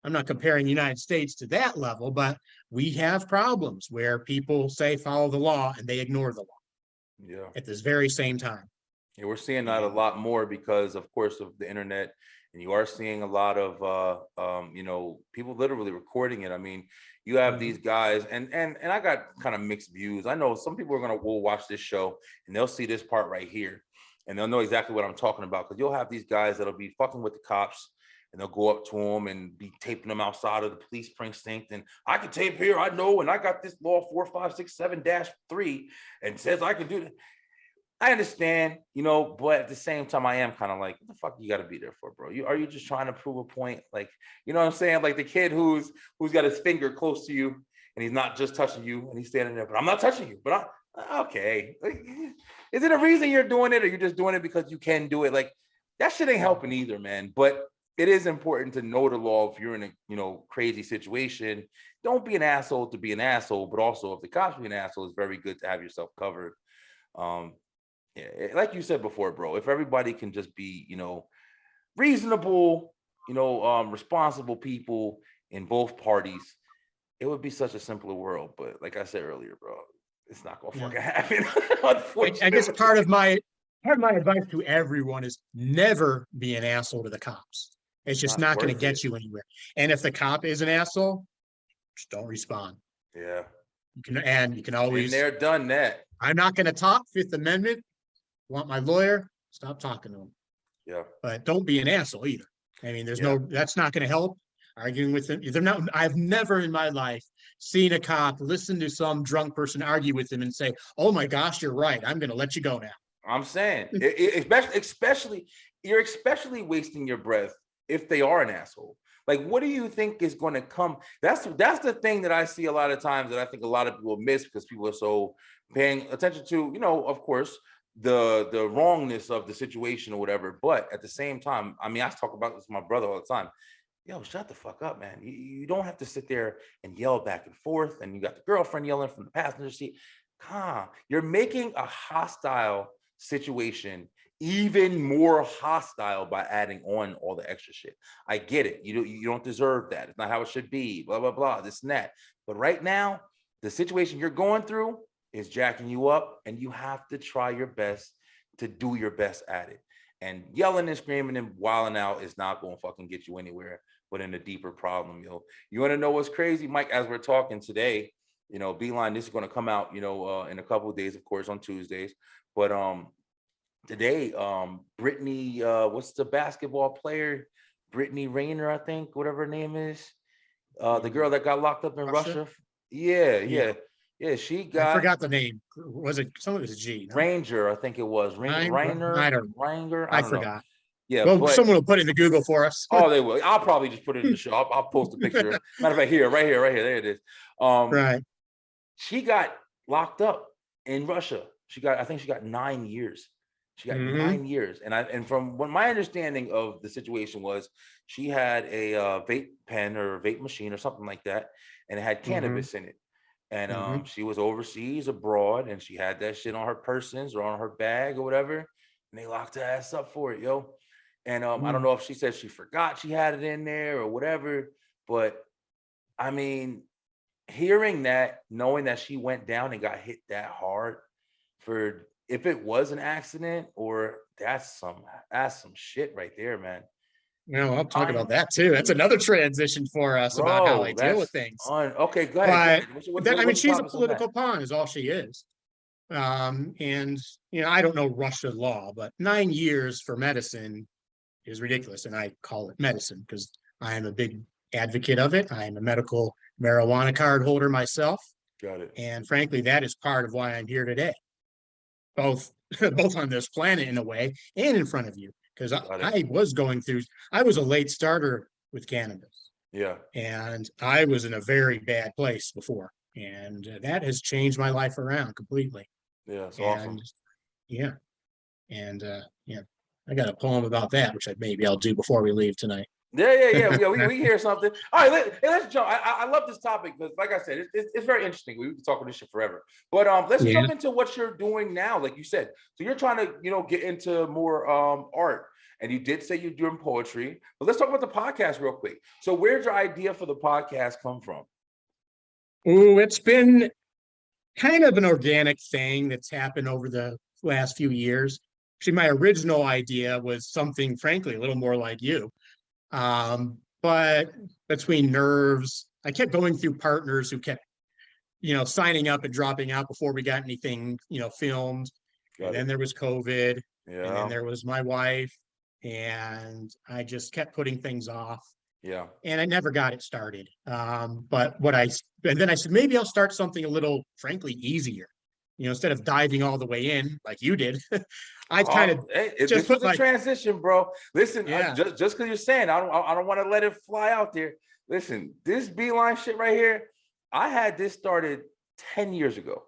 I'm not comparing the United States to that level, but we have problems where people say follow the law and they ignore the law. Yeah. At this very same time. Yeah, we're seeing that a lot more because, of course, of the internet, and you are seeing a lot of people literally recording it. I mean, you have these guys, and I got kind of mixed views. I know some people will watch this show and they'll see this part right here, and they'll know exactly what I'm talking about, because you'll have these guys that'll be fucking with the cops. And they'll go up to them and be taping them outside of the police precinct. And I can tape here, I know, and I got this law 4567-3 and says I can do that. I understand, but at the same time, I am kind of like, what the fuck you got to be there for, bro? Are you just trying to prove a point? Like, you know what I'm saying? Like the kid who's got his finger close to you and he's not just touching you and he's standing there, but I'm not touching you. But okay. Like, is it a reason you're doing it, or you're just doing it because you can do it? Like, that shit ain't helping either, man. But it is important to know the law if you're in a crazy situation. Don't be an asshole to be an asshole, but also if the cops be an asshole, it's very good to have yourself covered. Yeah, like you said before, bro, if everybody can just be, reasonable, responsible people in both parties, it would be such a simpler world. But like I said earlier, bro, it's not gonna fucking happen. Unfortunately. I guess part of my advice to everyone is never be an asshole to the cops. It's just not going to get you anywhere. And if the cop is an asshole, just don't respond. Yeah. You can always. They're done that. I'm not going to talk. Fifth Amendment. Want my lawyer? Stop talking to him. Yeah. But don't be an asshole either. I mean, that's not going to help. Arguing with them. I've never in my life seen a cop listen to some drunk person argue with him and say, oh my gosh, you're right. I'm going to let you go now. I'm saying, especially you're especially wasting your breath if they are an asshole. Like, what do you think is going to come? That's the thing that I see a lot of times that I think a lot of people miss because people are so paying attention to, of course, the wrongness of the situation or whatever. But at the same time, I mean, I talk about this with my brother all the time. Yo, shut the fuck up, man. You don't have to sit there and yell back and forth. And you got the girlfriend yelling from the passenger seat. Calm. You're making a hostile situation even more hostile by adding on all the extra shit. I get it. You don't deserve that. It's not how it should be. Blah, blah, blah, this and that. But right now, the situation you're going through is jacking you up, and you have to try your best to do your best at it. And yelling and screaming and wilding out is not going to fucking get you anywhere, but in a deeper problem, You want to know what's crazy, Mike? As we're talking today, Beeline, this is going to come out, in a couple of days, of course, on Tuesdays. But today, Brittany, what's the basketball player? Brittany Rayner, I think, whatever her name is. The girl that got locked up in Russia. Yeah. She got. I forgot the name. Was it some of it was G? No? Ranger, I think it was. Rainer. I don't know. Forgot. Yeah, well, someone will put it in the Google for us. Oh, they will. I'll probably just put it in the show. I'll post a picture. Matter of fact, right here. There it is. Right. She got locked up in Russia. I think she got 9 years. She got 9 years. And from what my understanding of the situation was, she had a vape pen or vape machine or something like that, and it had cannabis in it. And she was overseas abroad, and she had that shit on her persons or on her bag or whatever, and they locked her ass up for it, yo. And I don't know if she said she forgot she had it in there or whatever, but I mean, hearing that, knowing that she went down and got hit that hard, for if it was an accident or that's some shit right there, man. I'll talk about that too. That's another transition for us about how I deal with things. Okay, go ahead. But she's a political pawn, is all she is. And I don't know Russian law, but 9 years for medicine is ridiculous. And I call it medicine because I am a big advocate of it. I am a medical marijuana card holder myself. Got it. And frankly, that is part of why I'm here today. Both on this planet in a way and in front of you. Because I was a late starter with cannabis. Yeah. And I was in a very bad place before. And that has changed my life around completely. Yeah, it's awesome. Yeah. And I got a poem about that, which I'll do before we leave tonight. Yeah. We hear something. All right, let's jump. I love this topic because, like I said, it's very interesting. We can talk about this shit forever. But let's jump into what you're doing now. Like you said, so you're trying to get into more art, and you did say you're doing poetry. But let's talk about the podcast real quick. So where's your idea for the podcast come from? Oh, it's been kind of an organic thing that's happened over the last few years. Actually, my original idea was something, frankly, a little more like you. But between nerves, I kept going through partners who kept, signing up and dropping out before we got anything, filmed. Then there was COVID. Yeah. And then there was my wife. And I just kept putting things off. Yeah. And I never got it started. But then I said, maybe I'll start something a little, frankly, easier. Instead of diving all the way in like you did, this was a transition, bro. Listen, just because you're saying, I don't want to let it fly out there. Listen, this Beeline shit right here, I had this started 10 years ago.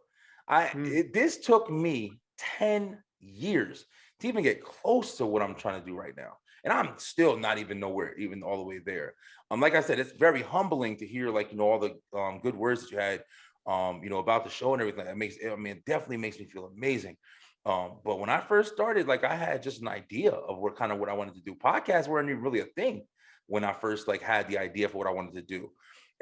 This took me 10 years to even get close to what I'm trying to do right now. And I'm still not even nowhere, even all the way there. Like I said, it's very humbling to hear all the good words that you had about the show and everything. It definitely makes me feel amazing. But when I first started, I had just an idea of what I wanted to do. Podcasts weren't even really a thing when I first had the idea for what I wanted to do.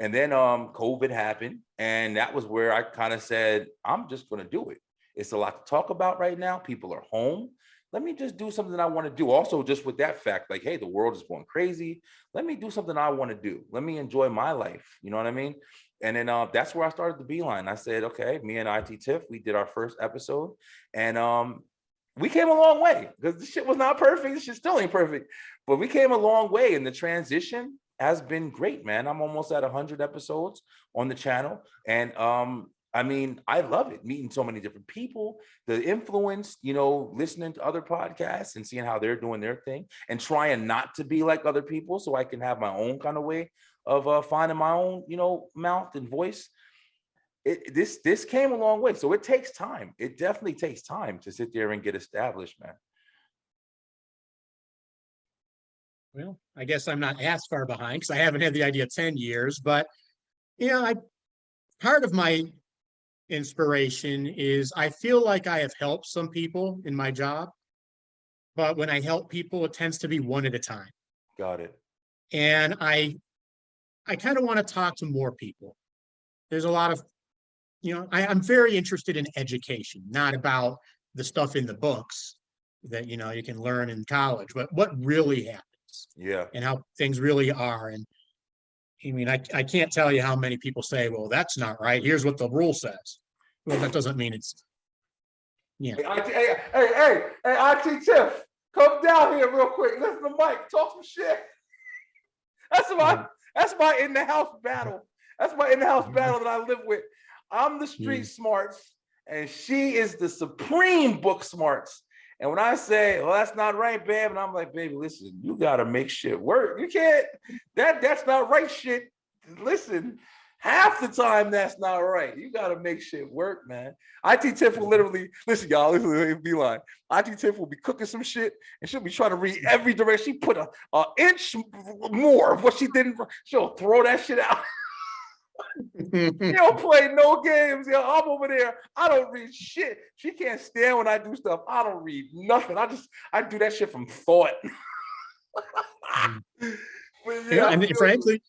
And then COVID happened, and that was where I kind of said, I'm just going to do it. It's a lot to talk about right now. People are home. Let me just do something I want to do. Also, just with that fact, hey, the world is going crazy. Let me do something I want to do. Let me enjoy my life. You know what I mean? And then that's where I started the Beeline. I said, okay, me and IT Tiff, we did our first episode, and we came a long way because this shit was not perfect. This shit still ain't perfect, but we came a long way, and the transition has been great, man. I'm almost at 100 episodes on the channel, and I mean, I love it, meeting so many different people, the influence, listening to other podcasts and seeing how they're doing their thing and trying not to be like other people so I can have my own kind of way of finding my own, mouth and voice. This came a long way. So it takes time. It definitely takes time to sit there and get established, man. Well, I guess I'm not as far behind because I haven't had the idea 10 years, but I part of my inspiration is I feel like I have helped some people in my job, but when I help people, it tends to be one at a time. Got it. And I kind of want to talk to more people. There's a lot of, I'm very interested in education, not about the stuff in the books that, you can learn in college, but what really happens. Yeah. And how things really are. And I mean, I can't tell you how many people say, well, that's not right. Here's what the rule says. Well, that doesn't mean it's, yeah. Hey, Auntie Tiff, come down here real quick. Listen to Mike, talk some shit. That's my in the house battle. That's my in the house battle that I live with. I'm the street smarts, and she is the supreme book smarts. And when I say, well, that's not right, babe, and I'm like, baby, listen, you gotta make shit work. You can't, that's not right shit. Listen, half the time that's not right. You gotta make shit work, man. IT Tiff will literally, listen, y'all, listen, be lying. IT Tiff will be cooking some shit and she'll be trying to read every direction. She put a inch more of what she didn't, she'll throw that shit out. You don't play no games. Yo, I'm over there. I don't read shit. She can't stand when I do stuff. I don't read nothing. I do that shit from thought. And frankly,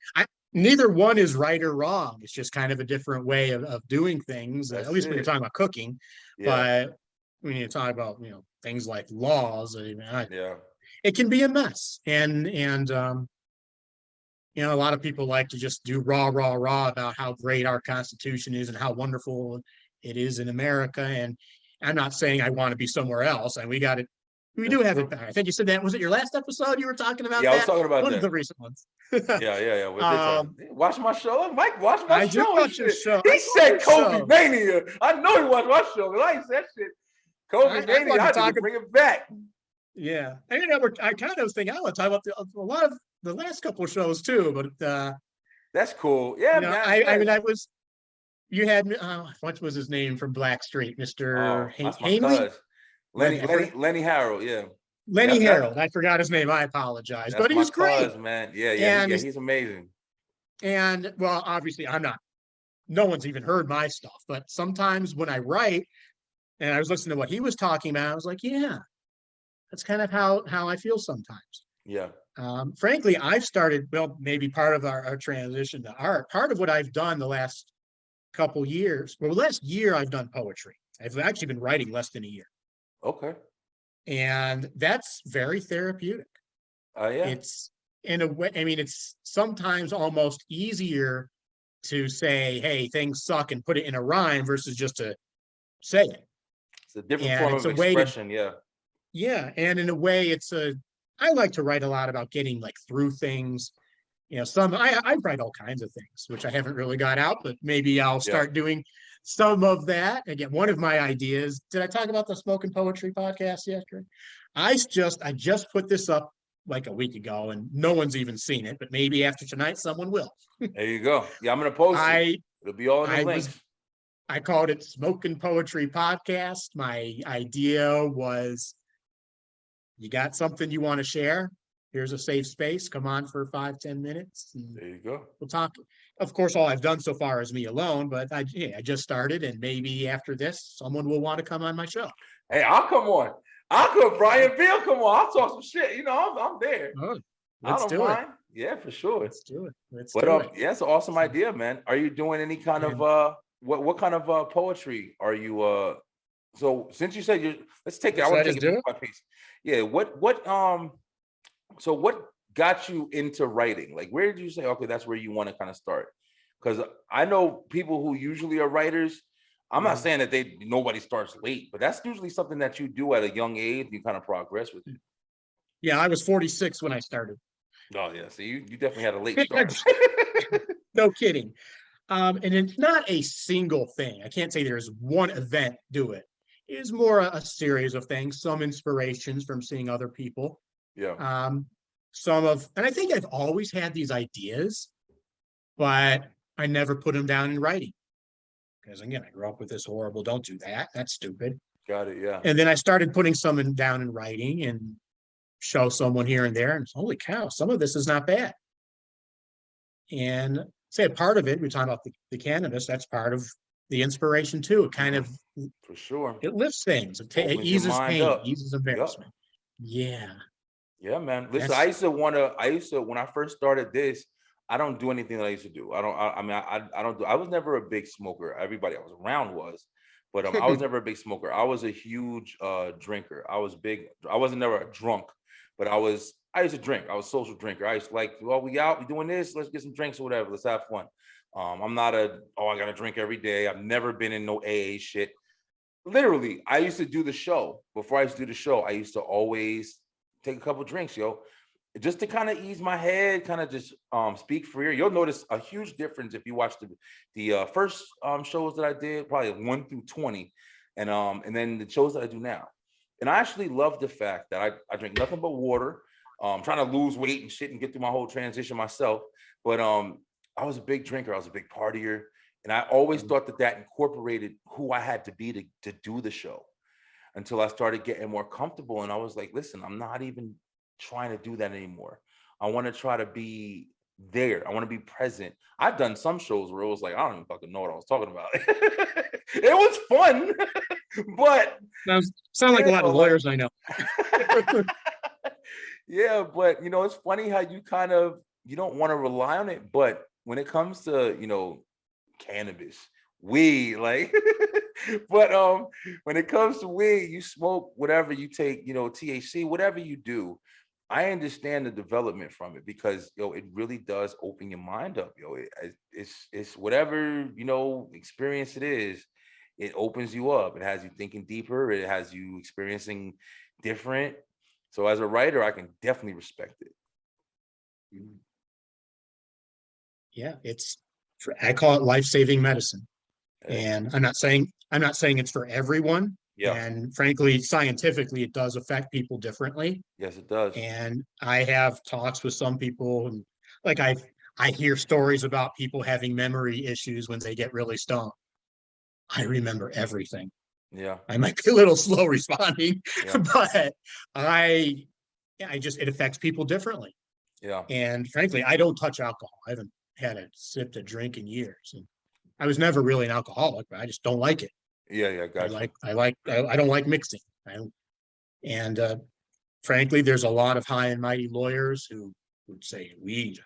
neither one is right or wrong. It's just kind of a different way of doing things, at least when you're talking about cooking. But when you talk about, things like laws, it can be a mess. And a lot of people like to just do raw about how great our Constitution is and how wonderful it is in America. And I'm not saying I want to be somewhere else. And we do have it back. I think you said that. Was it your last episode you were talking about? Yeah, I was talking about one that. of the recent ones. Yeah. Watch my show. Mike, watch my show. I did watch your show. He said Kobe Mania. I know he watched my show, but I ain't said shit. Kobe Mania, I need to bring it back. Yeah. I kind of was thinking, I want to talk about a lot of the last couple of shows too, but that's cool. Yeah, man. I mean, you had what was his name from Blackstreet, Mr. Hanley? Lenny Harold, yeah. Lenny Harold. I forgot his name. I apologize. But he was great. Man. Yeah, he's amazing. And well, obviously no one's even heard my stuff, but sometimes when I write and I was listening to what he was talking about, I was like, yeah, that's kind of how I feel sometimes. Yeah. Frankly, I've started, maybe part of our transition to art, part of what I've done the last couple years, last year I've done poetry. I've actually been writing less than a year. Okay. And that's very therapeutic. Yeah. It's in a way, I mean, it's sometimes almost easier to say, hey, things suck and put it in a rhyme versus just to say it. It's a different form of expression, yeah. Yeah, and in a way, I like to write a lot about getting through things. I write all kinds of things, which I haven't really got out, but maybe I'll start doing some of that. Again, one of my ideas, did I talk about the Spoken Poetry podcast yet? I just put this up a week ago and no one's even seen it, but maybe after tonight, someone will. There you go. Yeah, I'm going to post it. It'll be all in the links. I called it Spoken Poetry Podcast. My idea was, you got something you want to share? Here's a safe space. Come on for 5-10 minutes. There you go. We'll talk. Of course, all I've done so far is me alone, but I just started, and maybe after this, someone will want to come on my show. Hey, I'll come on. I'll come. Brian Beal, come on. I'll talk some shit. I'm there. Oh, let's do it. Yeah, for sure. Let's do it. Yeah, it's an awesome idea, man. Are you doing any kind of what kind of poetry are you so since you said let's take it. I want to take it piece by piece. Yeah, so what got you into writing? Where did you say, okay, that's where you want to kind of start? Because I know people who usually are writers. I'm not saying that nobody starts late, but that's usually something that you do at a young age. You kind of progress with it. Yeah, I was 46 when I started. Oh yeah, so you definitely had a late start. No kidding. And it's not a single thing. I can't say there's one event do it. It is more a series of things, some inspirations from seeing other people. Yeah. Um, and I think I've always had these ideas, but I never put them down in writing. Because again, I grew up with this horrible, don't do that. That's stupid. Got it. Yeah. And then I started putting some down in writing and show someone here and there. And holy cow, some of this is not bad. And say a part of it, we're talking about the cannabis, that's part of the inspiration too. It kind of For sure. it lifts things, it Opens your eases mind pain, up. eases Yep. embarrassment. Yeah. Yeah, man. Listen, That's I used to, when I first started this, I don't do anything that I used to do. I mean, I don't do, I was never a big smoker. Everybody I was around was, but I was never a big smoker. I was a huge drinker. I wasn't never a drunk, but I used to drink. I was a social drinker. I used to like, well, we out, we doing this, let's get some drinks or whatever. Let's have fun. I'm not I gotta drink every day. I've never been in no AA shit. Literally, I used to do the show. Before I used to do the show, I used to always take a couple drinks, yo, just to kind of ease my head, kind of just speak freer. You'll notice a huge difference if you watch the first shows that I did, probably 1 through 20, and then the shows that I do now. And I actually love the fact that I drink nothing but water, trying to lose weight and shit and get through my whole transition myself. But I was a big drinker. I was a big partier. And I always thought that incorporated who I had to be to do the show, until I started getting more comfortable. And I was like, listen, I'm not even trying to do that anymore. I want to try to be there. I want to be present. I've done some shows where it was like, I don't even fucking know what I was talking about. It was fun, but sound like a lot of like, lawyers I know. yeah, but it's funny how you don't want to rely on it, but when it comes to, cannabis, weed, like, but when it comes to weed, you smoke whatever you take, THC, whatever you do. I understand the development from it, because it really does open your mind up, it's whatever experience it is. It opens you up. It has you thinking deeper. It has you experiencing different. So as a writer, I can definitely respect it. Yeah, I call it life-saving medicine. Hey, And I'm not saying it's for everyone. yeah, And frankly, scientifically, it does affect people differently. yes, it does. And I have talks with some people, and like I hear stories about people having memory issues when they get really stoned. I remember everything. Yeah, I might be a little slow responding, yeah, but I it affects people differently. yeah, And frankly, I don't touch alcohol. I haven't had a sip to drink in years. And I was never really an alcoholic, but I just don't like it. yeah, yeah. Gotcha. I don't like mixing. And frankly, there's a lot of high and mighty lawyers who would say weed.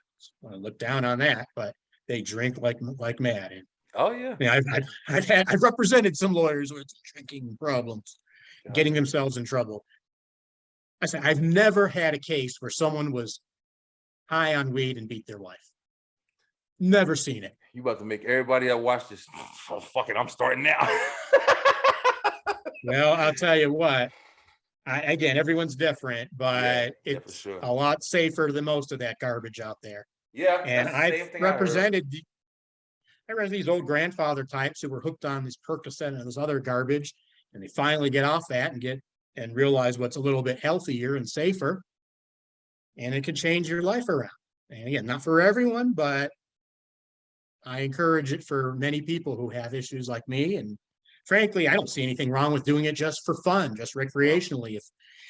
I look down on that, but they drink like mad. And Oh yeah. yeah, I've represented some lawyers with drinking problems, getting Gotcha. themselves in trouble. I say I've never had a case where someone was high on weed and beat their wife. Never seen it. You about to make everybody that watch this. Oh, fuck it, I'm starting now. Well, I'll tell you what. Again, everyone's different, Yeah, but yeah, for it's sure. a lot safer than most of that garbage out there. Yeah, And that's the I've same thing I heard. represented I read these old grandfather types who were hooked on this Percocet and this other garbage, and they finally get off that and realize what's a little bit healthier and safer, and it could change your life around. And again, not for everyone, but I encourage it for many people who have issues like me. And frankly, I don't see anything wrong with doing it just for fun, just No, recreationally.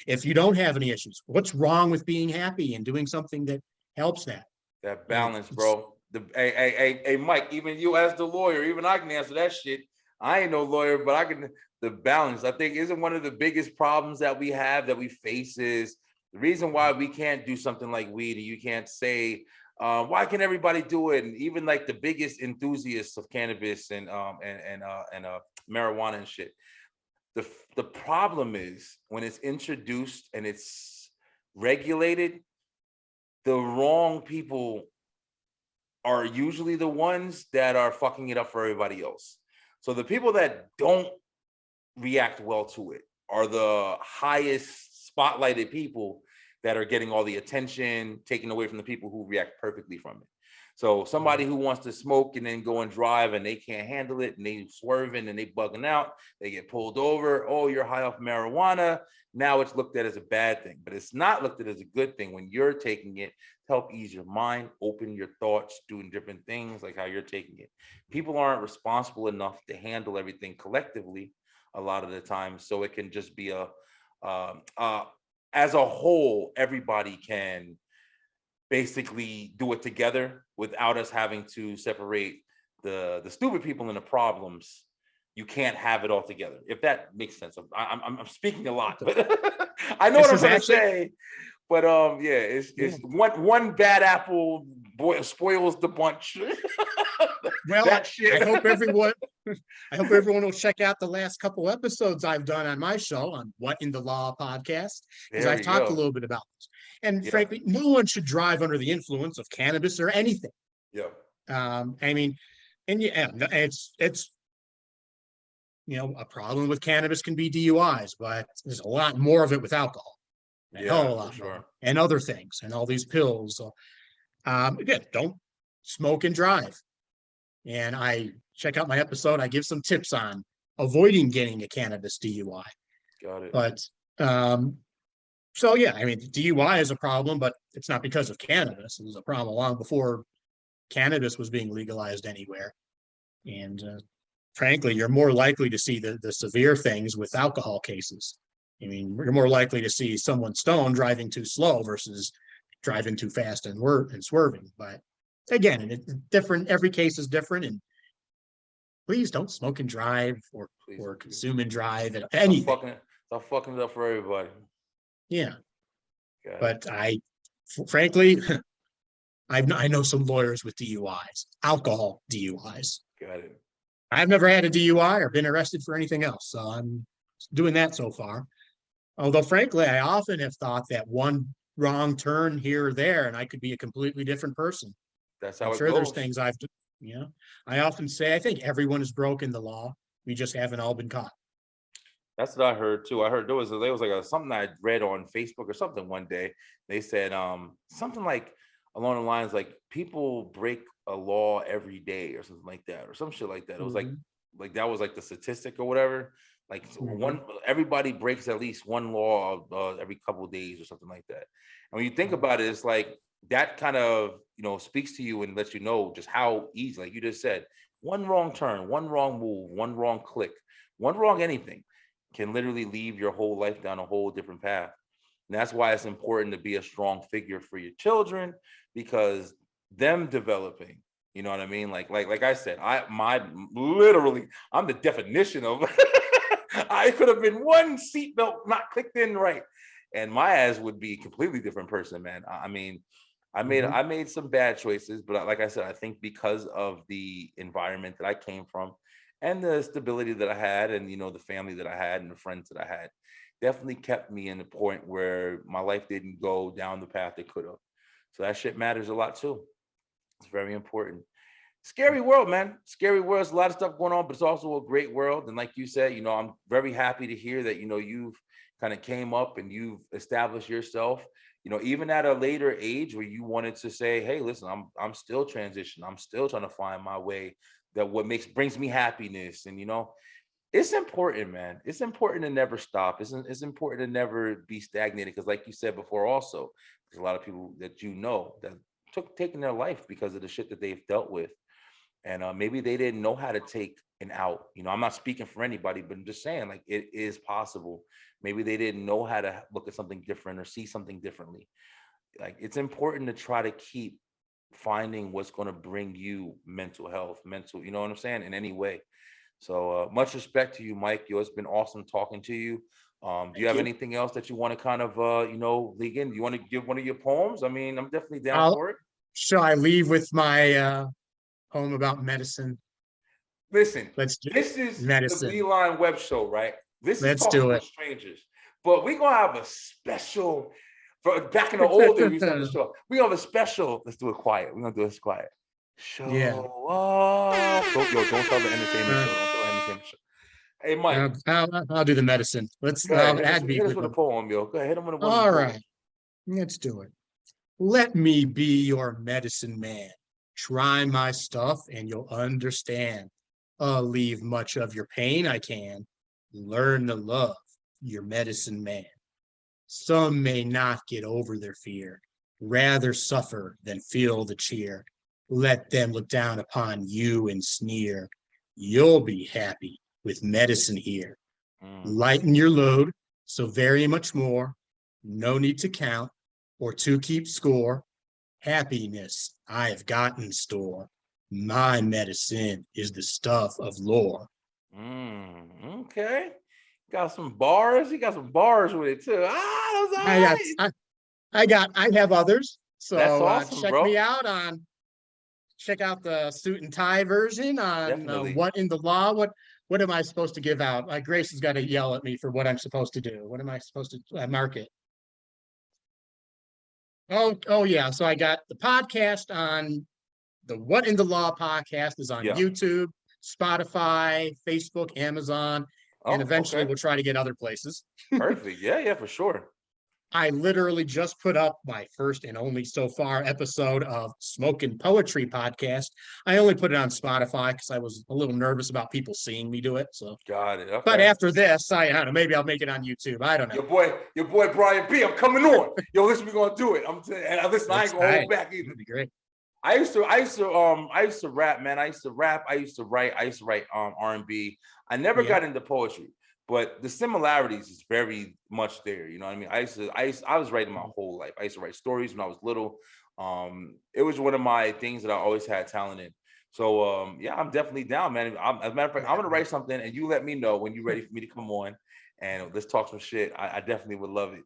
If you don't have any issues, what's wrong with being happy and doing something that helps that? that It, balance, it's bro. Hey, Mike, even you as the lawyer, even I can answer that shit. I ain't no lawyer, but I can. The balance, I think, isn't one of the biggest problems that we have, that we face, is the reason why we can't do something like weed, and you can't say, why can everybody do it? And even like the biggest enthusiasts of cannabis and marijuana and shit. The problem is when it's introduced and it's regulated, the wrong people are usually the ones that are fucking it up for everybody else. So the people that don't react well to it are the highest spotlighted people that are getting all the attention taken away from the people who react perfectly from it. So somebody who wants to smoke and then go and drive and they can't handle it and they swerving and they bugging out, they get pulled over. Oh, you're high off marijuana. Now it's looked at as a bad thing, but it's not looked at as a good thing when you're taking it to help ease your mind, open your thoughts, doing different things like how you're taking it. People aren't responsible enough to handle everything collectively a lot of the time. So it can just be as a whole, everybody can basically do it together without us having to separate the stupid people and the problems. You can't have it all together, if that makes sense. I'm speaking a lot, but I know what I'm trying to say. But yeah, it's one bad apple spoils the bunch. Well, That shit. I hope everyone will check out the last couple episodes I've done on my show on What in the Law podcast, because I've talked a little bit about this. And frankly, no one should drive under the influence of cannabis or anything. Yeah. I mean, and yeah, it's a problem with cannabis can be DUIs, but there's a lot more of it with alcohol. A hell of a lot more, and other things, and all these pills. So, again, don't smoke and drive. And I check out my episode. I give some tips on avoiding getting a cannabis DUI. Got it. But so yeah, I mean, DUI is a problem, but it's not because of cannabis. It was a problem long before cannabis was being legalized anywhere. And frankly, you're more likely to see the severe things with alcohol cases. I mean, you're more likely to see someone stoned driving too slow versus driving too fast and swerving. But again, it's different. Every case is different. And please don't smoke and drive or consume and drive at anything. Stop fucking it up for everybody. Yeah. But frankly, I know some lawyers with DUIs, alcohol DUIs. Got it. I've never had a DUI or been arrested for anything else. So I'm doing that so far. Although, frankly, I often have thought that one wrong turn here or there, and I could be a completely different person. That's how I'm it sure goes. there's things I often say, I think everyone has broken the law. We just haven't all been caught. That's what I heard too. I heard there was like something I read on Facebook or something one day. They said something like along the lines like people break a law every day or something like that, or some shit like that. It was like that was like the statistic or whatever. Like everybody breaks at least one law every couple of days or something like that. And when you think about it, it's like that kind of speaks to you and lets you know just how easy, like you just said, one wrong turn, one wrong move, one wrong click, one wrong anything can literally leave your whole life down a whole different path. And that's why it's important to be a strong figure for your children, because them developing, you know what I mean? Like I said, I'm the definition of I could have been one seatbelt not clicked in right, and my ass would be a completely different person, man. I mean, I made some bad choices, but like I said, I think because of the environment that I came from and the stability that I had and the family that I had and the friends that I had definitely kept me in the point where my life didn't go down the path it could have. So that shit matters a lot too. It's very important. Scary world, man. Scary world. There's a lot of stuff going on, but it's also a great world. And like you said, I'm very happy to hear that, you've kind of came up and you've established yourself, even at a later age where you wanted to say, hey, listen, I'm still transitioning. I'm still trying to find my way, that what brings me happiness. And, it's important, man. It's important to never stop. It's important to never be stagnated. Because like you said before, also, there's a lot of people that that taking their life because of the shit that they've dealt with. And maybe they didn't know how to take an out. I'm not speaking for anybody, but I'm just saying, like, it is possible. Maybe they didn't know how to look at something different or see something differently. Like, it's important to try to keep finding what's going to bring you mental health, you know what I'm saying, in any way. So much respect to you, Mike. It's been awesome talking to you. Do you have anything else that you want to kind of, league in? Do you want to give one of your poems? I mean, I'm definitely down for it. Shall I leave with my poem about medicine? Listen, this is medicine. The Beeline Web Show, right? This is talking with strangers. But we're going to have a special, back in the old days, we used to have a show. We're going to have a special, let's do it quiet. We're going to do this quiet. Show up. Don't tell the entertainment show. Hey, Mike. I'll do the medicine. Let's hit us with a poem, yo. Go ahead, hit him with a poem. All right. Let's do it. Let me be your medicine man. Try my stuff and you'll understand. Alleviate much of your pain I can. Learn to love your medicine man. Some may not get over their fear, rather suffer than feel the cheer. Let them look down upon you and sneer. You'll be happy with medicine here. Lighten your load, so very much more. No need to count or to keep score. Happiness I have got in store. My medicine is the stuff of lore. Okay. Got some bars. He got some bars with it too. That was all right. I have others. That's So awesome, check bro. me out check out the suit and tie version on Definitely. What in the Law. What am I supposed to give out? Grace has got to yell at me for what I'm supposed to do. What am I supposed to market? Oh yeah. So I got the podcast on the What in the Law podcast is on Yeah. YouTube, Spotify, Facebook, Amazon, and Oh, eventually okay. we'll try to get other places. Perfect. Yeah, for sure. I literally just put up my first and only so far episode of Smokin' Poetry podcast. I only put it on Spotify because I was a little nervous about people seeing me do it. So, Got it. but Okay. after this, I don't know. Maybe I'll make it on YouTube. I don't know. Your boy Brian B. I'm coming on. Yo, listen, we're gonna do it. And listen, I ain't gonna hold back either. That'd be great. I used to rap, man. I used to rap. I used to write R&B. I never got into poetry, but the similarities is very much there. You know what I mean? I was writing my whole life. I used to write stories when I was little. It was one of my things that I always had talent in. So yeah, I'm definitely down, man. As a matter of fact, I'm gonna write something, and you let me know when you're ready for me to come on, and let's talk some shit. I definitely would love it.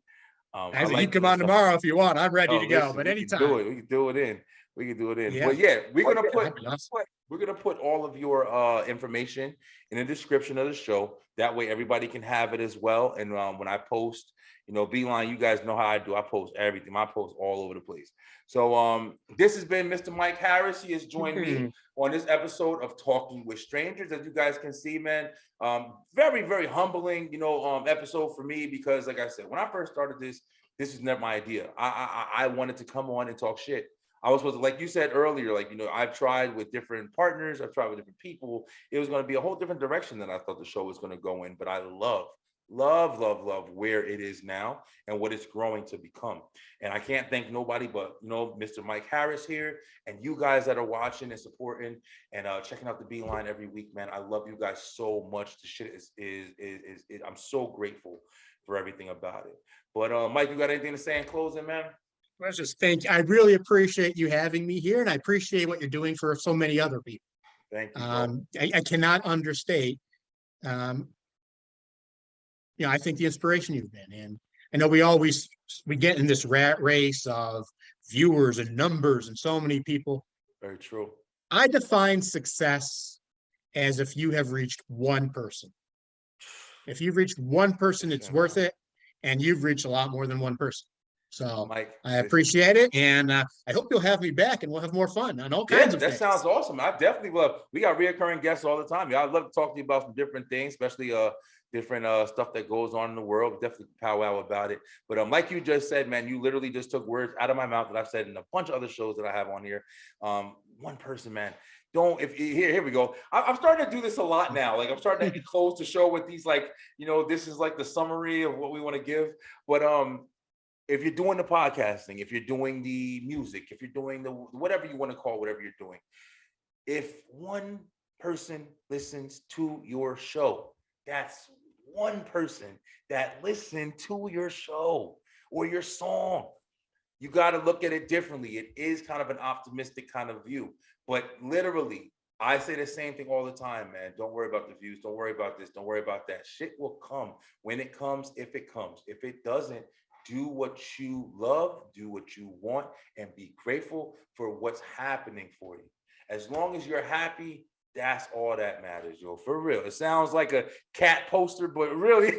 I said, you come on tomorrow if you want. I'm ready to go. But anytime. We can do it in. Yeah. But yeah, we're gonna Awesome. put all of your information in the description of the show. That way everybody can have it as well. And when I post, Beeline, you guys know how I do. I post everything. I post all over the place. So this has been Mr. Mike Harris. He has joined me on this episode of Talking with Strangers. As you guys can see, man, very, very humbling, episode for me, because like I said, when I first started this was never my idea. I wanted to come on and talk shit. I was supposed to, like you said earlier, I've tried with different partners, I've tried with different people. It was going to be a whole different direction than I thought the show was going to go in. But I love where it is now and what it's growing to become. And I can't thank nobody but Mr. Mike Harris here, and you guys that are watching and supporting and checking out the Beeline every week, man. I love you guys so much. The shit is I'm so grateful for everything about it. But Mike, you got anything to say in closing, man? I really appreciate you having me here, and I appreciate what you're doing for so many other people. Thank you. I cannot understate. I think the inspiration you've been, and I know we get in this rat race of viewers and numbers and so many people. Very true. I define success as if you have reached one person. If you've reached one person, it's worth it, and you've reached a lot more than one person. So Mike, I appreciate it, and I hope you'll have me back, and we'll have more fun on all kinds of things. That sounds awesome. I definitely love. We got reoccurring guests all the time. Yeah, I'd love to talk to you about some different things, especially different stuff that goes on in the world. Definitely powwow about it. But like you just said, man, you literally just took words out of my mouth that I've said in a bunch of other shows that I have on here. One person, man. Here we go. I'm starting to do this a lot now. Like I'm starting to close the show with these, this is like the summary of what we want to give. But if you're doing the podcasting, if you're doing the music, if you're doing the whatever you want to call whatever you're doing, if one person listens to your show, that's one person that listened to your show or your song. You got to look at it differently. It is kind of an optimistic kind of view, but literally, I say the same thing all the time, man. Don't worry about the views. Don't worry about this. Don't worry about that. Shit will come when it comes, if it comes. If it doesn't, do what you love, do what you want, and be grateful for what's happening for you. As long as you're happy, that's all that matters, yo. For real. It sounds like a cat poster, but really,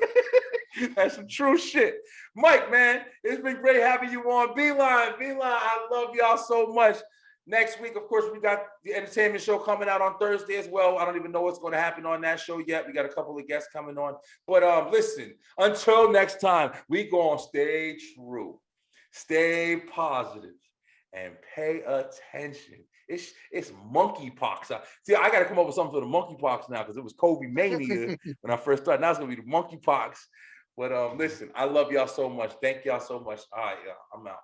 that's some true shit. Mike, man, it's been great having you on. Beeline, I love y'all so much. Next week, of course, we got the entertainment show coming out on Thursday as well. I don't even know what's going to happen on that show yet. We got a couple of guests coming on. But listen, until next time, we going to stay true, stay positive, and pay attention. It's monkeypox. See, I got to come up with something for the monkeypox now because it was COVID mania when I first started. Now it's gonna be the monkeypox. But listen, I love y'all so much. Thank y'all so much. All right, y'all, I'm out.